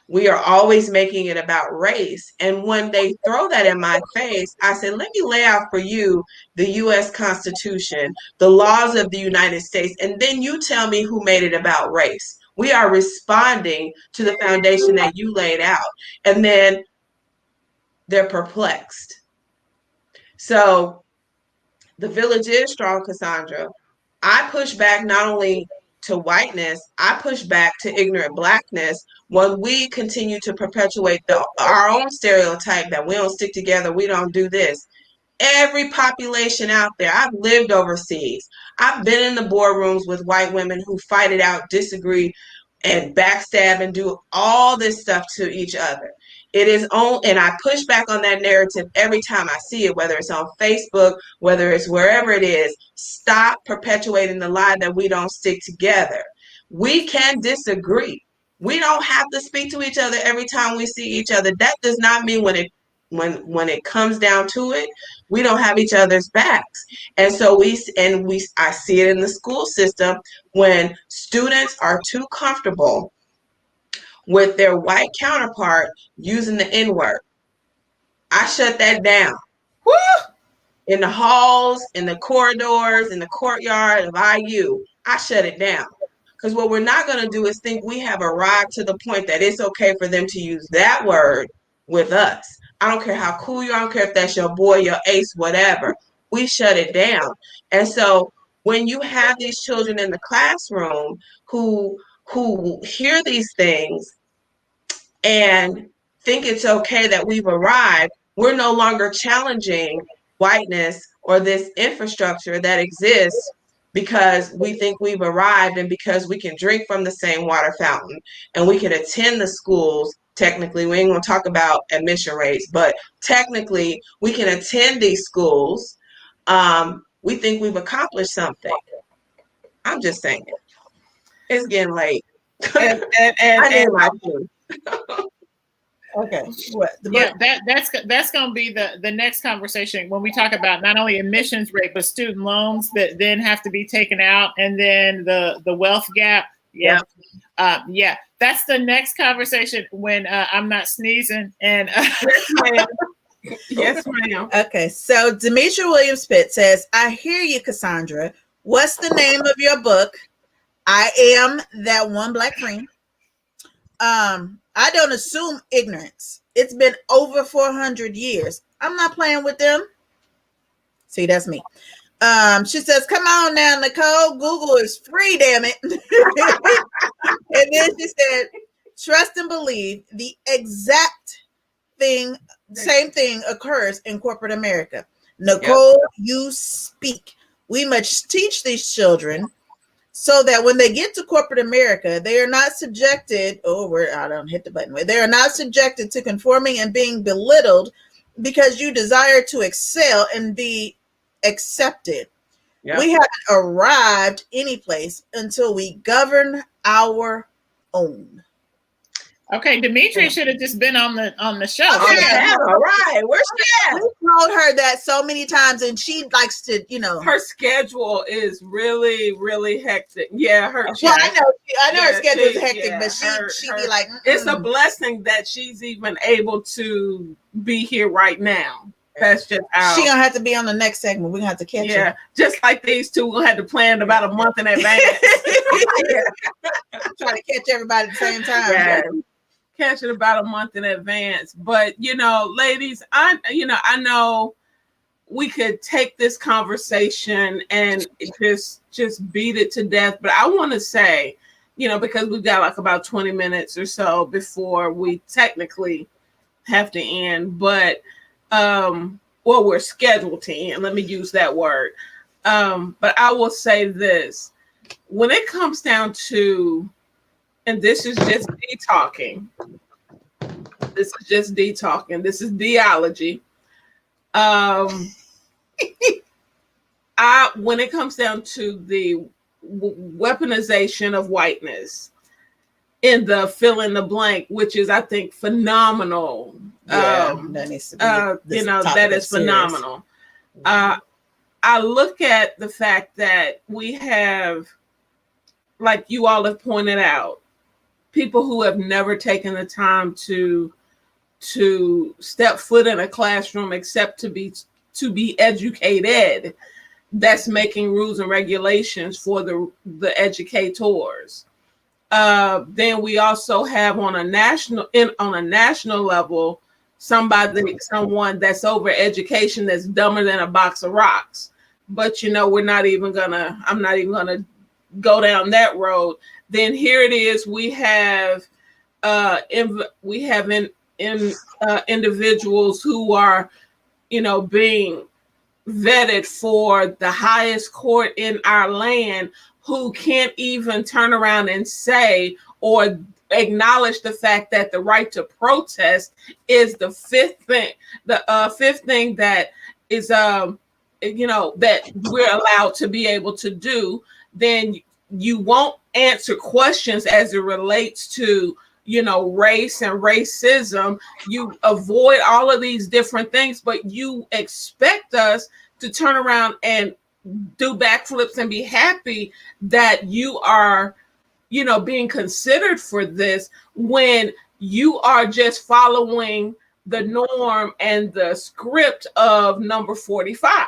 We are always making it about race. And when they throw that in my face, I said, let me lay out for you the US Constitution, the laws of the United States, and then you tell me who made it about race. We are responding to the foundation that you laid out. And then they're perplexed. So the village is strong, Cassandra. I push back not only to whiteness, I push back to ignorant blackness when we continue to perpetuate our own stereotype that we don't stick together, we don't do this. Every population out there, I've lived overseas. I've been in the boardrooms with white women who fight it out, disagree, and backstab and do all this stuff to each other. It is on, and I push back on that narrative every time I see it, whether it's on Facebook, whether it's wherever it is. Stop perpetuating the lie that we don't stick together. We can disagree. We don't have to speak to each other every time we see each other. That does not mean when it comes down to it, we don't have each other's backs. And so I see it in the school system when students are too comfortable with their white counterpart using the N-word. I shut that down. Woo! In the halls, in the corridors, in the courtyard of IU, I shut it down. Because what we're not going to do is think we have arrived to the point that it's okay for them to use that word with us. I don't care how cool you are. I don't care if that's your boy, your ace, whatever. We shut it down. And so when you have these children in the classroom who hear these things and think it's okay that we've arrived, we're no longer challenging whiteness or this infrastructure that exists because we think we've arrived and because we can drink from the same water fountain and we can attend the schools. Technically, we ain't going to talk about admission rates, but technically we can attend these schools. We think we've accomplished something. I'm just saying. It's getting late. I need my food. Okay. What? Yeah, that's going to be the next conversation when we talk about not only admissions rate but student loans that then have to be taken out, and then the wealth gap. Yeah, yeah, that's the next conversation when I'm not sneezing. And yes, ma'am. Okay, so Demetria Williams Pitt says, "I hear you, Cassandra. What's the name of your book? I am that one black friend. I don't assume ignorance. It's been over 400 years. I'm not playing with them." See, that's me. She says, "Come on now, Nicole. Google is free, damn it." And then she said, "Trust and believe the exact same thing occurs in corporate America. Nicole, you speak. We must teach these children so that when they get to corporate America, they are not subjected, I don't hit the button. They are not subjected to conforming and being belittled because you desire to excel and be accepted. Yep. We haven't arrived any place until we govern our own." Okay, Demetria should have just been on the show. Oh, yeah. All right, where's she at? We told her that so many times, and she likes to, her schedule is really, really hectic. Yeah, Well, I know her schedule is hectic, but she be like, it's a blessing that she's even able to be here right now. That's just out. She gonna have to be on the next segment. We're gonna have to catch her. Yeah, just like these two, we'll have to plan about a month in advance. Try to catch everybody at the same time. Yeah. Catch it about a month in advance. But ladies, I know we could take this conversation and just beat it to death. But I want to say, because we've got like about 20 minutes or so before we technically have to end, but we're scheduled to end. Let me use that word. But I will say this: when it comes down to, and this is just me talking, This is just D talking. This is D'ology. When it comes down to the weaponization of whiteness in the fill in the blank, which is, I think, phenomenal. That needs to be that is phenomenal. I look at the fact that we have, like you all have pointed out, people who have never taken the time to step foot in a classroom except to be educated. That's making rules and regulations for the educators. Then we also have on a national level someone that's over education that's dumber than a box of rocks. But I'm not even gonna go down that road. Then here it is. We have individuals who are being vetted for the highest court in our land, who can't even turn around and say or acknowledge the fact that the right to protest is the fifth thing that is that we're allowed to be able to do. Then you won't answer questions as it relates to race and racism. You avoid all of these different things, but you expect us to turn around and do backflips and be happy that you are, being considered for this, when you are just following the norm and the script of number 45,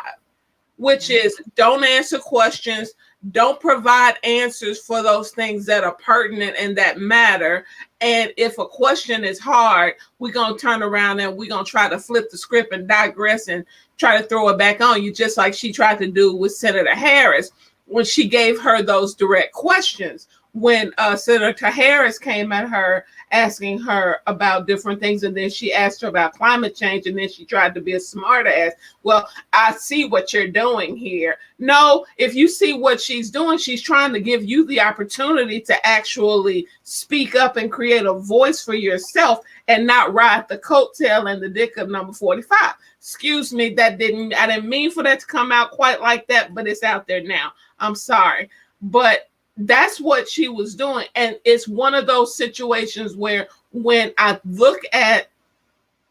which is don't answer questions, don't provide answers for those things that are pertinent and that matter. And if a question is hard, we're going to turn around and we're going to try to flip the script and digress and try to throw it back on you, just like she tried to do with Senator Harris when she gave her those direct questions. When Senator Harris came at her asking her about different things, and then she asked her about climate change, and then she tried to be a smart ass. Well, I see what you're doing here. No, if you see what she's doing, she's trying to give you the opportunity to actually speak up and create a voice for yourself and not ride the coattail and the dick of number 45. Excuse me, I didn't mean for that to come out quite like that, but it's out there now. I'm sorry. But that's what she was doing. And it's one of those situations where when I look at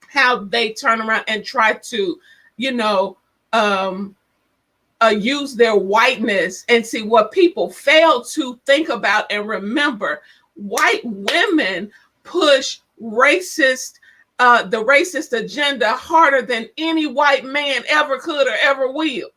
how they turn around and try to, use their whiteness, and see what people fail to think about and remember, white women push the racist agenda harder than any white man ever could or ever will.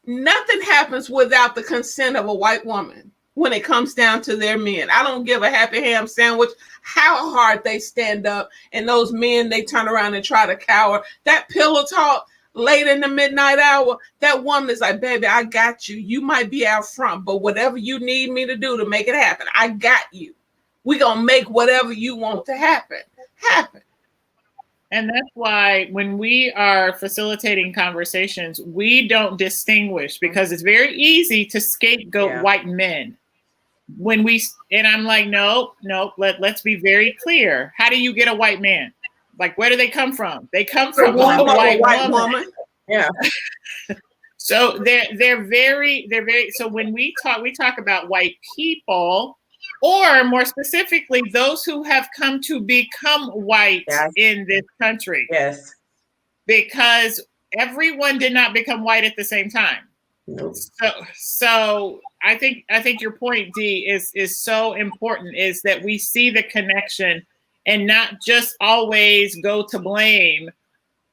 Nothing happens without the consent of a white woman when it comes down to their men. I don't give a happy ham sandwich how hard they stand up, and those men, they turn around and try to cower. That pillow talk late in the midnight hour, that woman is like, baby, I got you. You might be out front, but whatever you need me to do to make it happen, I got you. We're going to make whatever you want to happen. And that's why when we are facilitating conversations, we don't distinguish, because it's very easy to scapegoat white men. And I'm like, nope, let's be very clear. How do you get a white man? Like, where do they come from? They come from a white woman. Yeah. So they're very, so when we talk about white people, or more specifically, those who have come to become white in this country. Yes. Because everyone did not become white at the same time. Nope. So I think your point, Dee, is so important, is that we see the connection and not just always go to blame,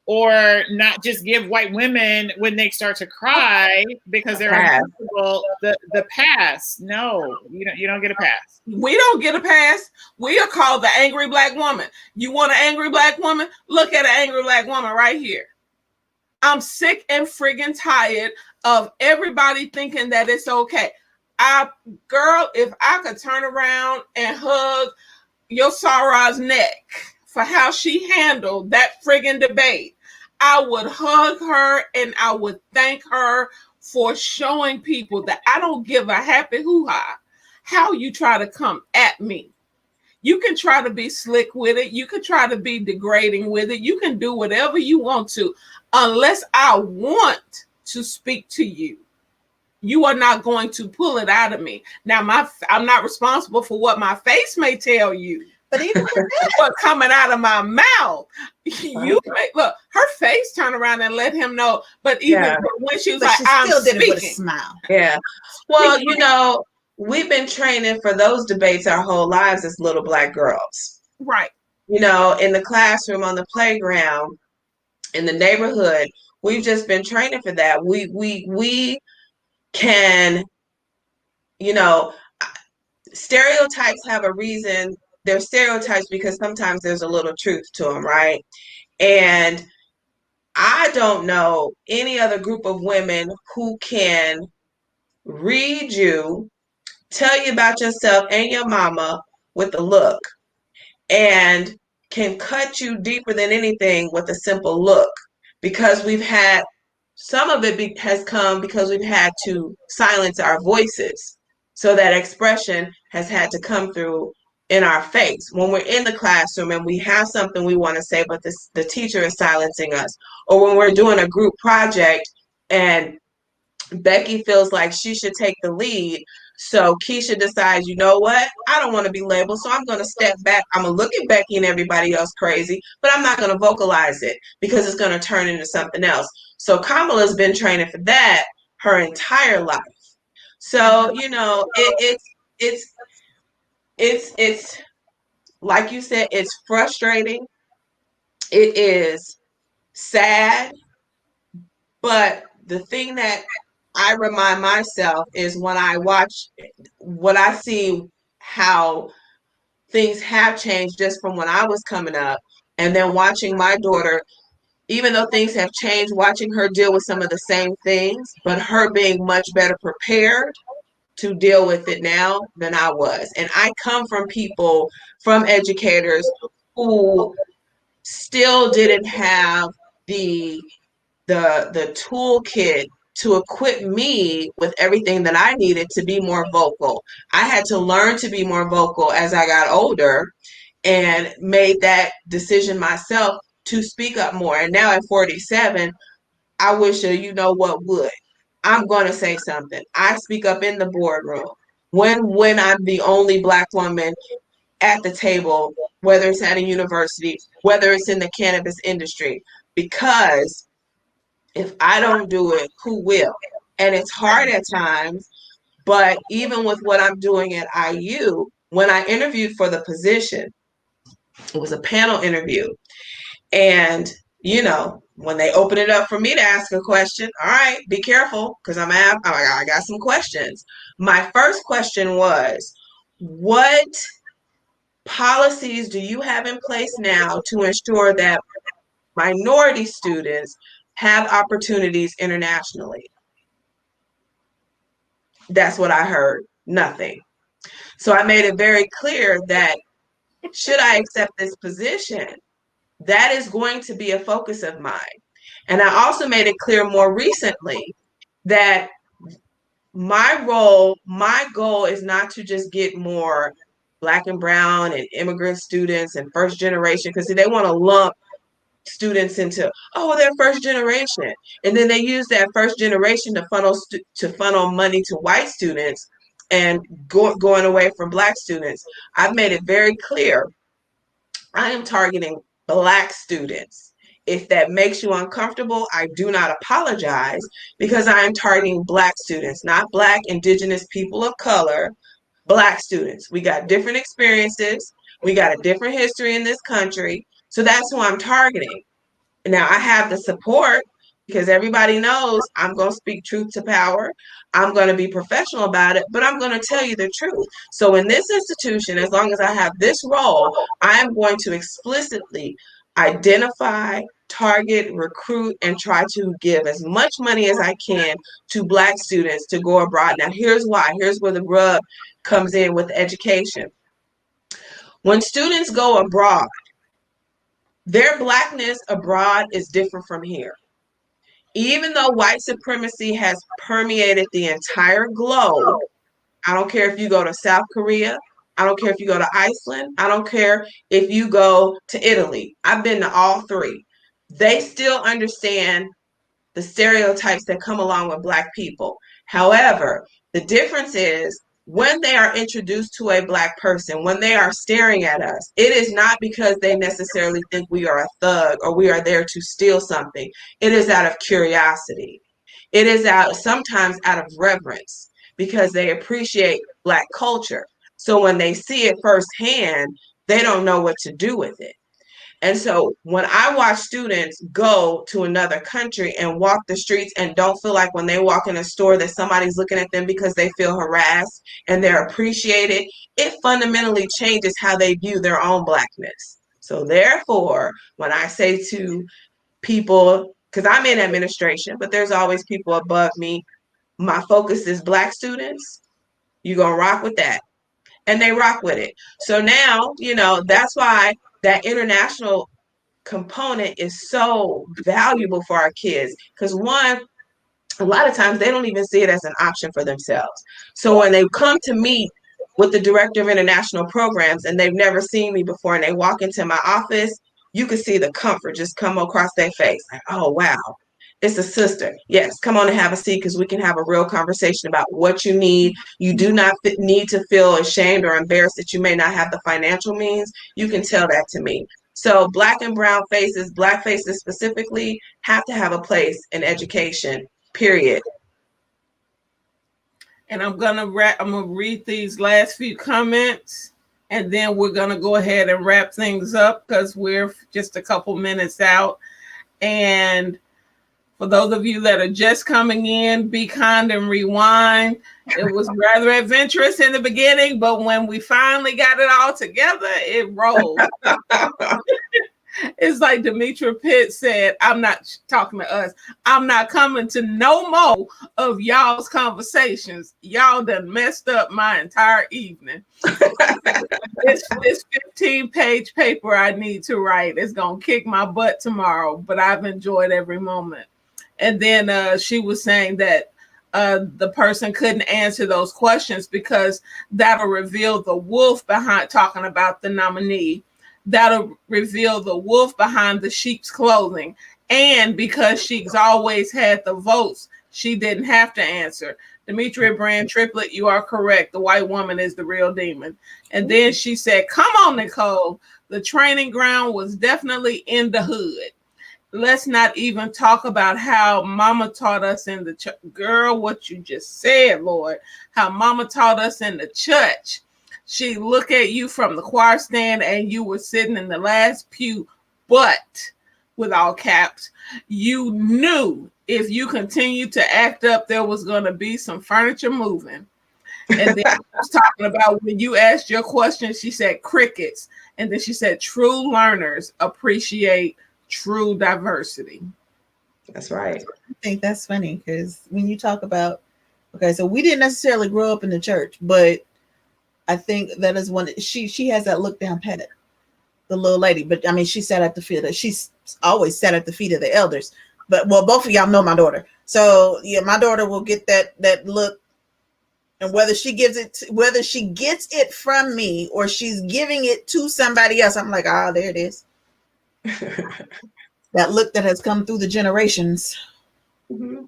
or not just give white women, when they start to cry because they're uncomfortable, the pass. No, you don't get a pass. We don't get a pass. We are called the angry black woman. You want an angry black woman? Look at an angry black woman right here. I'm sick and friggin' tired of everybody thinking that it's okay. Girl, if I could turn around and hug your Sarah's neck for how she handled that friggin' debate, I would hug her and I would thank her for showing people that I don't give a happy hoo-ha how you try to come at me. You can try to be slick with it. You can try to be degrading with it. You can do whatever you want to, unless I want to speak to you. You are not going to pull it out of me. Now, I'm not responsible for what my face may tell you. But even with that, But coming out of my mouth, you look, her face turned around and let him know. But even when she was but like, she I'm still did it with a speaking. smile. Yeah. Well, you know, we've been training for those debates our whole lives as little Black girls. Right. You know, in the classroom, on the playground, in the neighborhood, we've just been training for that. We can, you know, stereotypes have a reason. They're stereotypes because sometimes there's a little truth to them, right? And I don't know any other group of women who can read you, tell you about yourself and your mama with a look, and can cut you deeper than anything with a simple look, because we've had some of it has come because we've had to silence our voices. So that expression has had to come through in our face. When we're in the classroom and we have something we want to say, but the teacher is silencing us, or when we're doing a group project and Becky feels like she should take the lead. So Keisha decides, you know what? I don't want to be labeled, so I'm going to step back. I'm going to look at Becky and everybody else crazy, but I'm not going to vocalize it because it's going to turn into something else. So Kamala's been training for that her entire life. So, you know, it's like you said, it's frustrating. It is sad. But the thing that I remind myself is when I watch what I see, how things have changed just from when I was coming up, and then watching my daughter, even though things have changed, watching her deal with some of the same things, but her being much better prepared to deal with it now than I was. And I come from people, from educators who still didn't have the the toolkit to equip me with everything that I needed to be more vocal. I had to learn to be more vocal as I got older and made that decision myself to speak up more. And now at 47, I wish you know what would. I'm going to say something. I speak up in the boardroom when I'm the only Black woman at the table, whether it's at a university, whether it's in the cannabis industry, because if I don't do it, who will? And it's hard at times, but even with what I'm doing at IU, when I interviewed for the position, it was a panel interview. And, you know, when they open it up for me to ask a question, all right, be careful, because I got some questions. My first question was, what policies do you have in place now to ensure that minority students have opportunities internationally? That's what I heard. Nothing. So I made it very clear that should I accept this position, that is going to be a focus of mine. And I also made it clear more recently that my goal is not to just get more Black and brown and immigrant students and first generation, because they want to lump students into, oh, they're first generation, and then they use that first generation to funnel money to white students and going away from Black students. I've made it very clear I am targeting Black students. If that makes you uncomfortable, I do not apologize, because I am targeting Black students, not Black, Indigenous, people of color, Black students. We got different experiences. We got a different history in this country. So that's who I'm targeting. Now I have the support because everybody knows I'm going to speak truth to power. I'm going to be professional about it, but I'm going to tell you the truth. So in this institution, as long as I have this role, I am going to explicitly identify, target, recruit, and try to give as much money as I can to Black students to go abroad. Now here's why. Here's where the rub comes in with education. When students go abroad, their Blackness abroad is different from here. Even though white supremacy has permeated the entire globe, I don't care if you go to South Korea, I don't care if you go to Iceland. I don't care if you go to Italy. I've been to all three. They still understand the stereotypes that come along with Black people. However, the difference is when they are introduced to a Black person, when they are staring at us, it is not because they necessarily think we are a thug or we are there to steal something. It is out of curiosity. It is sometimes out of reverence because they appreciate Black culture. So when they see it firsthand, they don't know what to do with it. And so when I watch students go to another country and walk the streets and don't feel like when they walk in a store that somebody's looking at them because they feel harassed and they're appreciated, it fundamentally changes how they view their own Blackness. So therefore, when I say to people, because I'm in administration, but there's always people above me, my focus is Black students, you're going to rock with that. And they rock with it. So now, that's why that international component is so valuable for our kids. Because one, a lot of times they don't even see it as an option for themselves. So when they come to meet with the director of international programs and they've never seen me before and they walk into my office, you can see the comfort just come across their face. Like, oh, wow, it's a sister. Yes, come on and have a seat because we can have a real conversation about what you need. You do not need to feel ashamed or embarrassed that you may not have the financial means. You can tell that to me. So Black and brown faces, Black faces specifically, have to have a place in education, period. And I'm gonna read these last few comments, and then we're gonna go ahead and wrap things up because we're just a couple minutes out. And for those of you that are just coming in, be kind and rewind. It was rather adventurous in the beginning, but when we finally got it all together, it rolled. It's like Demetra Pitt said, I'm not talking to us. I'm not coming to no more of y'all's conversations. Y'all done messed up my entire evening. This 15-page paper I need to write is going to kick my butt tomorrow, but I've enjoyed every moment. And then she was saying that the person couldn't answer those questions because that'll reveal the wolf behind talking about the nominee. That'll reveal the wolf behind the sheep's clothing. And because she's always had the votes, she didn't have to answer. Demetria Brand Triplet, you are correct. The white woman is the real demon. And then she said, come on, Nicole. The training ground was definitely in the hood. Let's not even talk about how mama taught us in the church. Girl, what you just said, Lord. How mama taught us in the church. She look at you from the choir stand and you were sitting in the last pew, but with all caps, you knew if you continued to act up, there was going to be some furniture moving. And then I was talking about when you asked your question, she said crickets. And then she said true learners appreciate true diversity. That's right. I think that's funny because when you talk about, okay, so we didn't necessarily grow up in the church, but I think that is one. She has that look down pat, the little lady. But I mean, she sat at the feet. She's always sat at the feet of the elders. But well, both of y'all know my daughter, so yeah, my daughter will get that look, and whether she gets it from me or she's giving it to somebody else, I'm like, ah, there it is. That look that has come through the generations. Mm-hmm.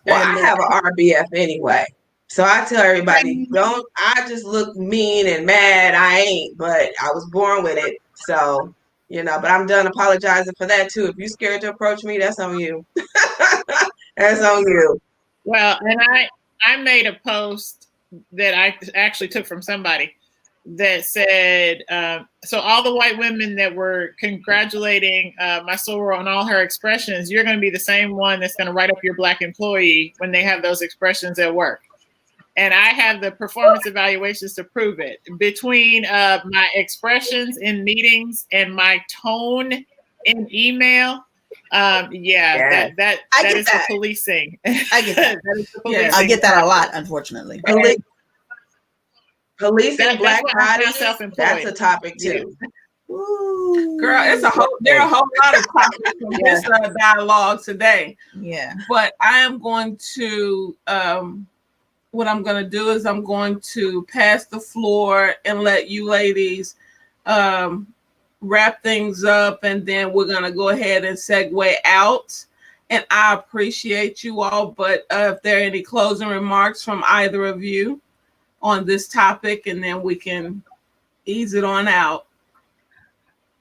Well, I have an RBF anyway. So I tell everybody, I just look mean and mad. I ain't, but I was born with it. So, but I'm done apologizing for that too. If you're scared to approach me, that's on you. That's on you. Well, and I made a post that I actually took from somebody that said, so all the white women that were congratulating my soror on all her expressions, you're going to be the same one that's going to write up your Black employee when they have those expressions at work. And I have the performance evaluations to prove it. Between my expressions in meetings and my tone in email, that is the policing. I get that. I get that a lot, unfortunately. Policing Black bodies, that's a topic too. Ooh. Girl, there are a whole lot of topics from this dialogue today. Yeah. But I am going to what I'm going to do is I'm going to pass the floor and let you ladies wrap things up, and then we're going to go ahead and segue out. And I appreciate you all, but if there are any closing remarks from either of you on this topic, and then we can ease it on out.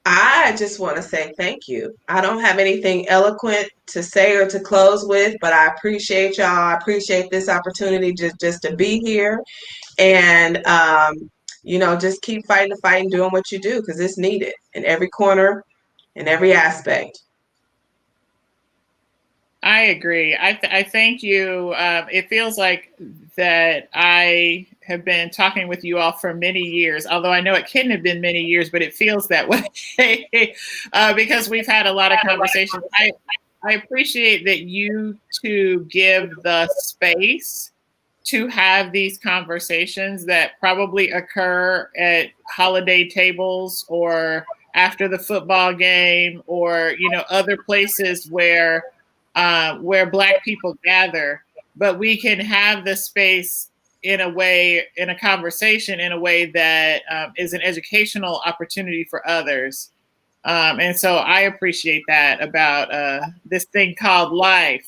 I just want to say thank you. I don't have anything eloquent to say or to close with, but I appreciate y'all. I appreciate this opportunity just to be here, and just keep fighting the fight and doing what you do, because it's needed in every corner, in every aspect. I agree. I thank you. It feels like that I have been talking with you all for many years, although I know it couldn't have been many years, but it feels that way because we've had a lot of conversations. I appreciate that you two give the space to have these conversations that probably occur at holiday tables or after the football game, or other places where Black people gather, but we can have the space in a conversation in a way that is an educational opportunity for others. And so I appreciate that about this thing called life.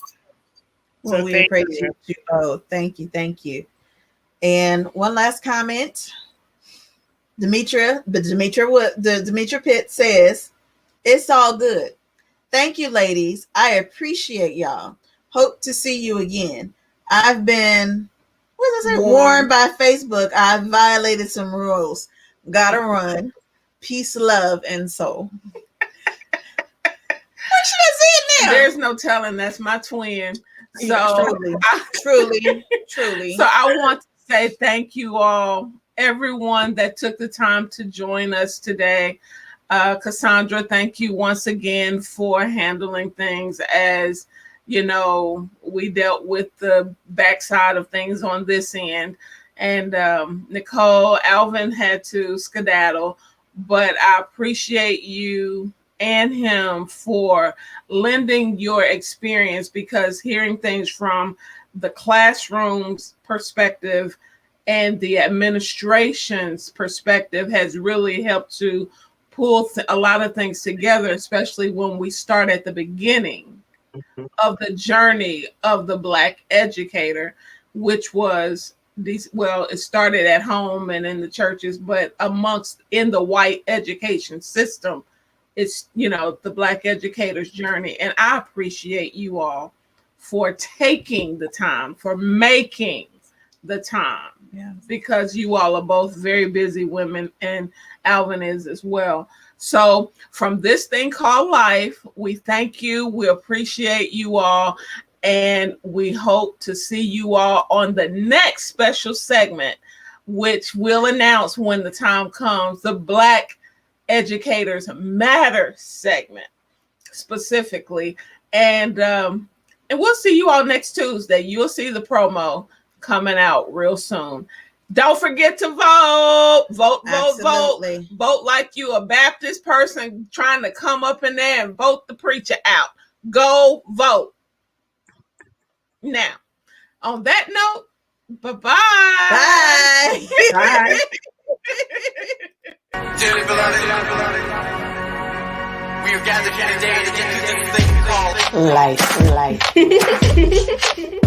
Well, we appreciate you both. Thank you. Thank you. And one last comment. Demetria Pitt says, it's all good. Thank you, ladies. I appreciate y'all. Hope to see you again. I've been, warned by Facebook. I've violated some rules. Gotta run. Peace, love, and soul. Where should I see it now? There's no telling. That's my twin. So truly. So I want to say thank you all, everyone that took the time to join us today. Cassandra, thank you once again for handling things as, we dealt with the backside of things on this end. And Nicole, Alvin had to skedaddle, but I appreciate you and him for lending your experience, because hearing things from the classroom's perspective and the administration's perspective has really helped to pull a lot of things together, especially when we start at the beginning of the journey of the Black educator, which was it started at home and in the churches, but in the white education system, it's, the Black educator's journey. And I appreciate you all for taking the time, for making the time, because you all are both very busy women, and Alvin is as well. So from this thing called life, we thank you. We appreciate you all. And we hope to see you all on the next special segment, which we'll announce when the time comes, the Black Educators Matter segment specifically. And we'll see you all next Tuesday. You'll see the promo coming out real soon. Don't forget to vote. Vote like you a Baptist person trying to come up in there and vote the preacher out. Go vote. Now, on that note, bye-bye. Bye. Bye. Dearly beloved, we are gathered here today to get through this thing called life.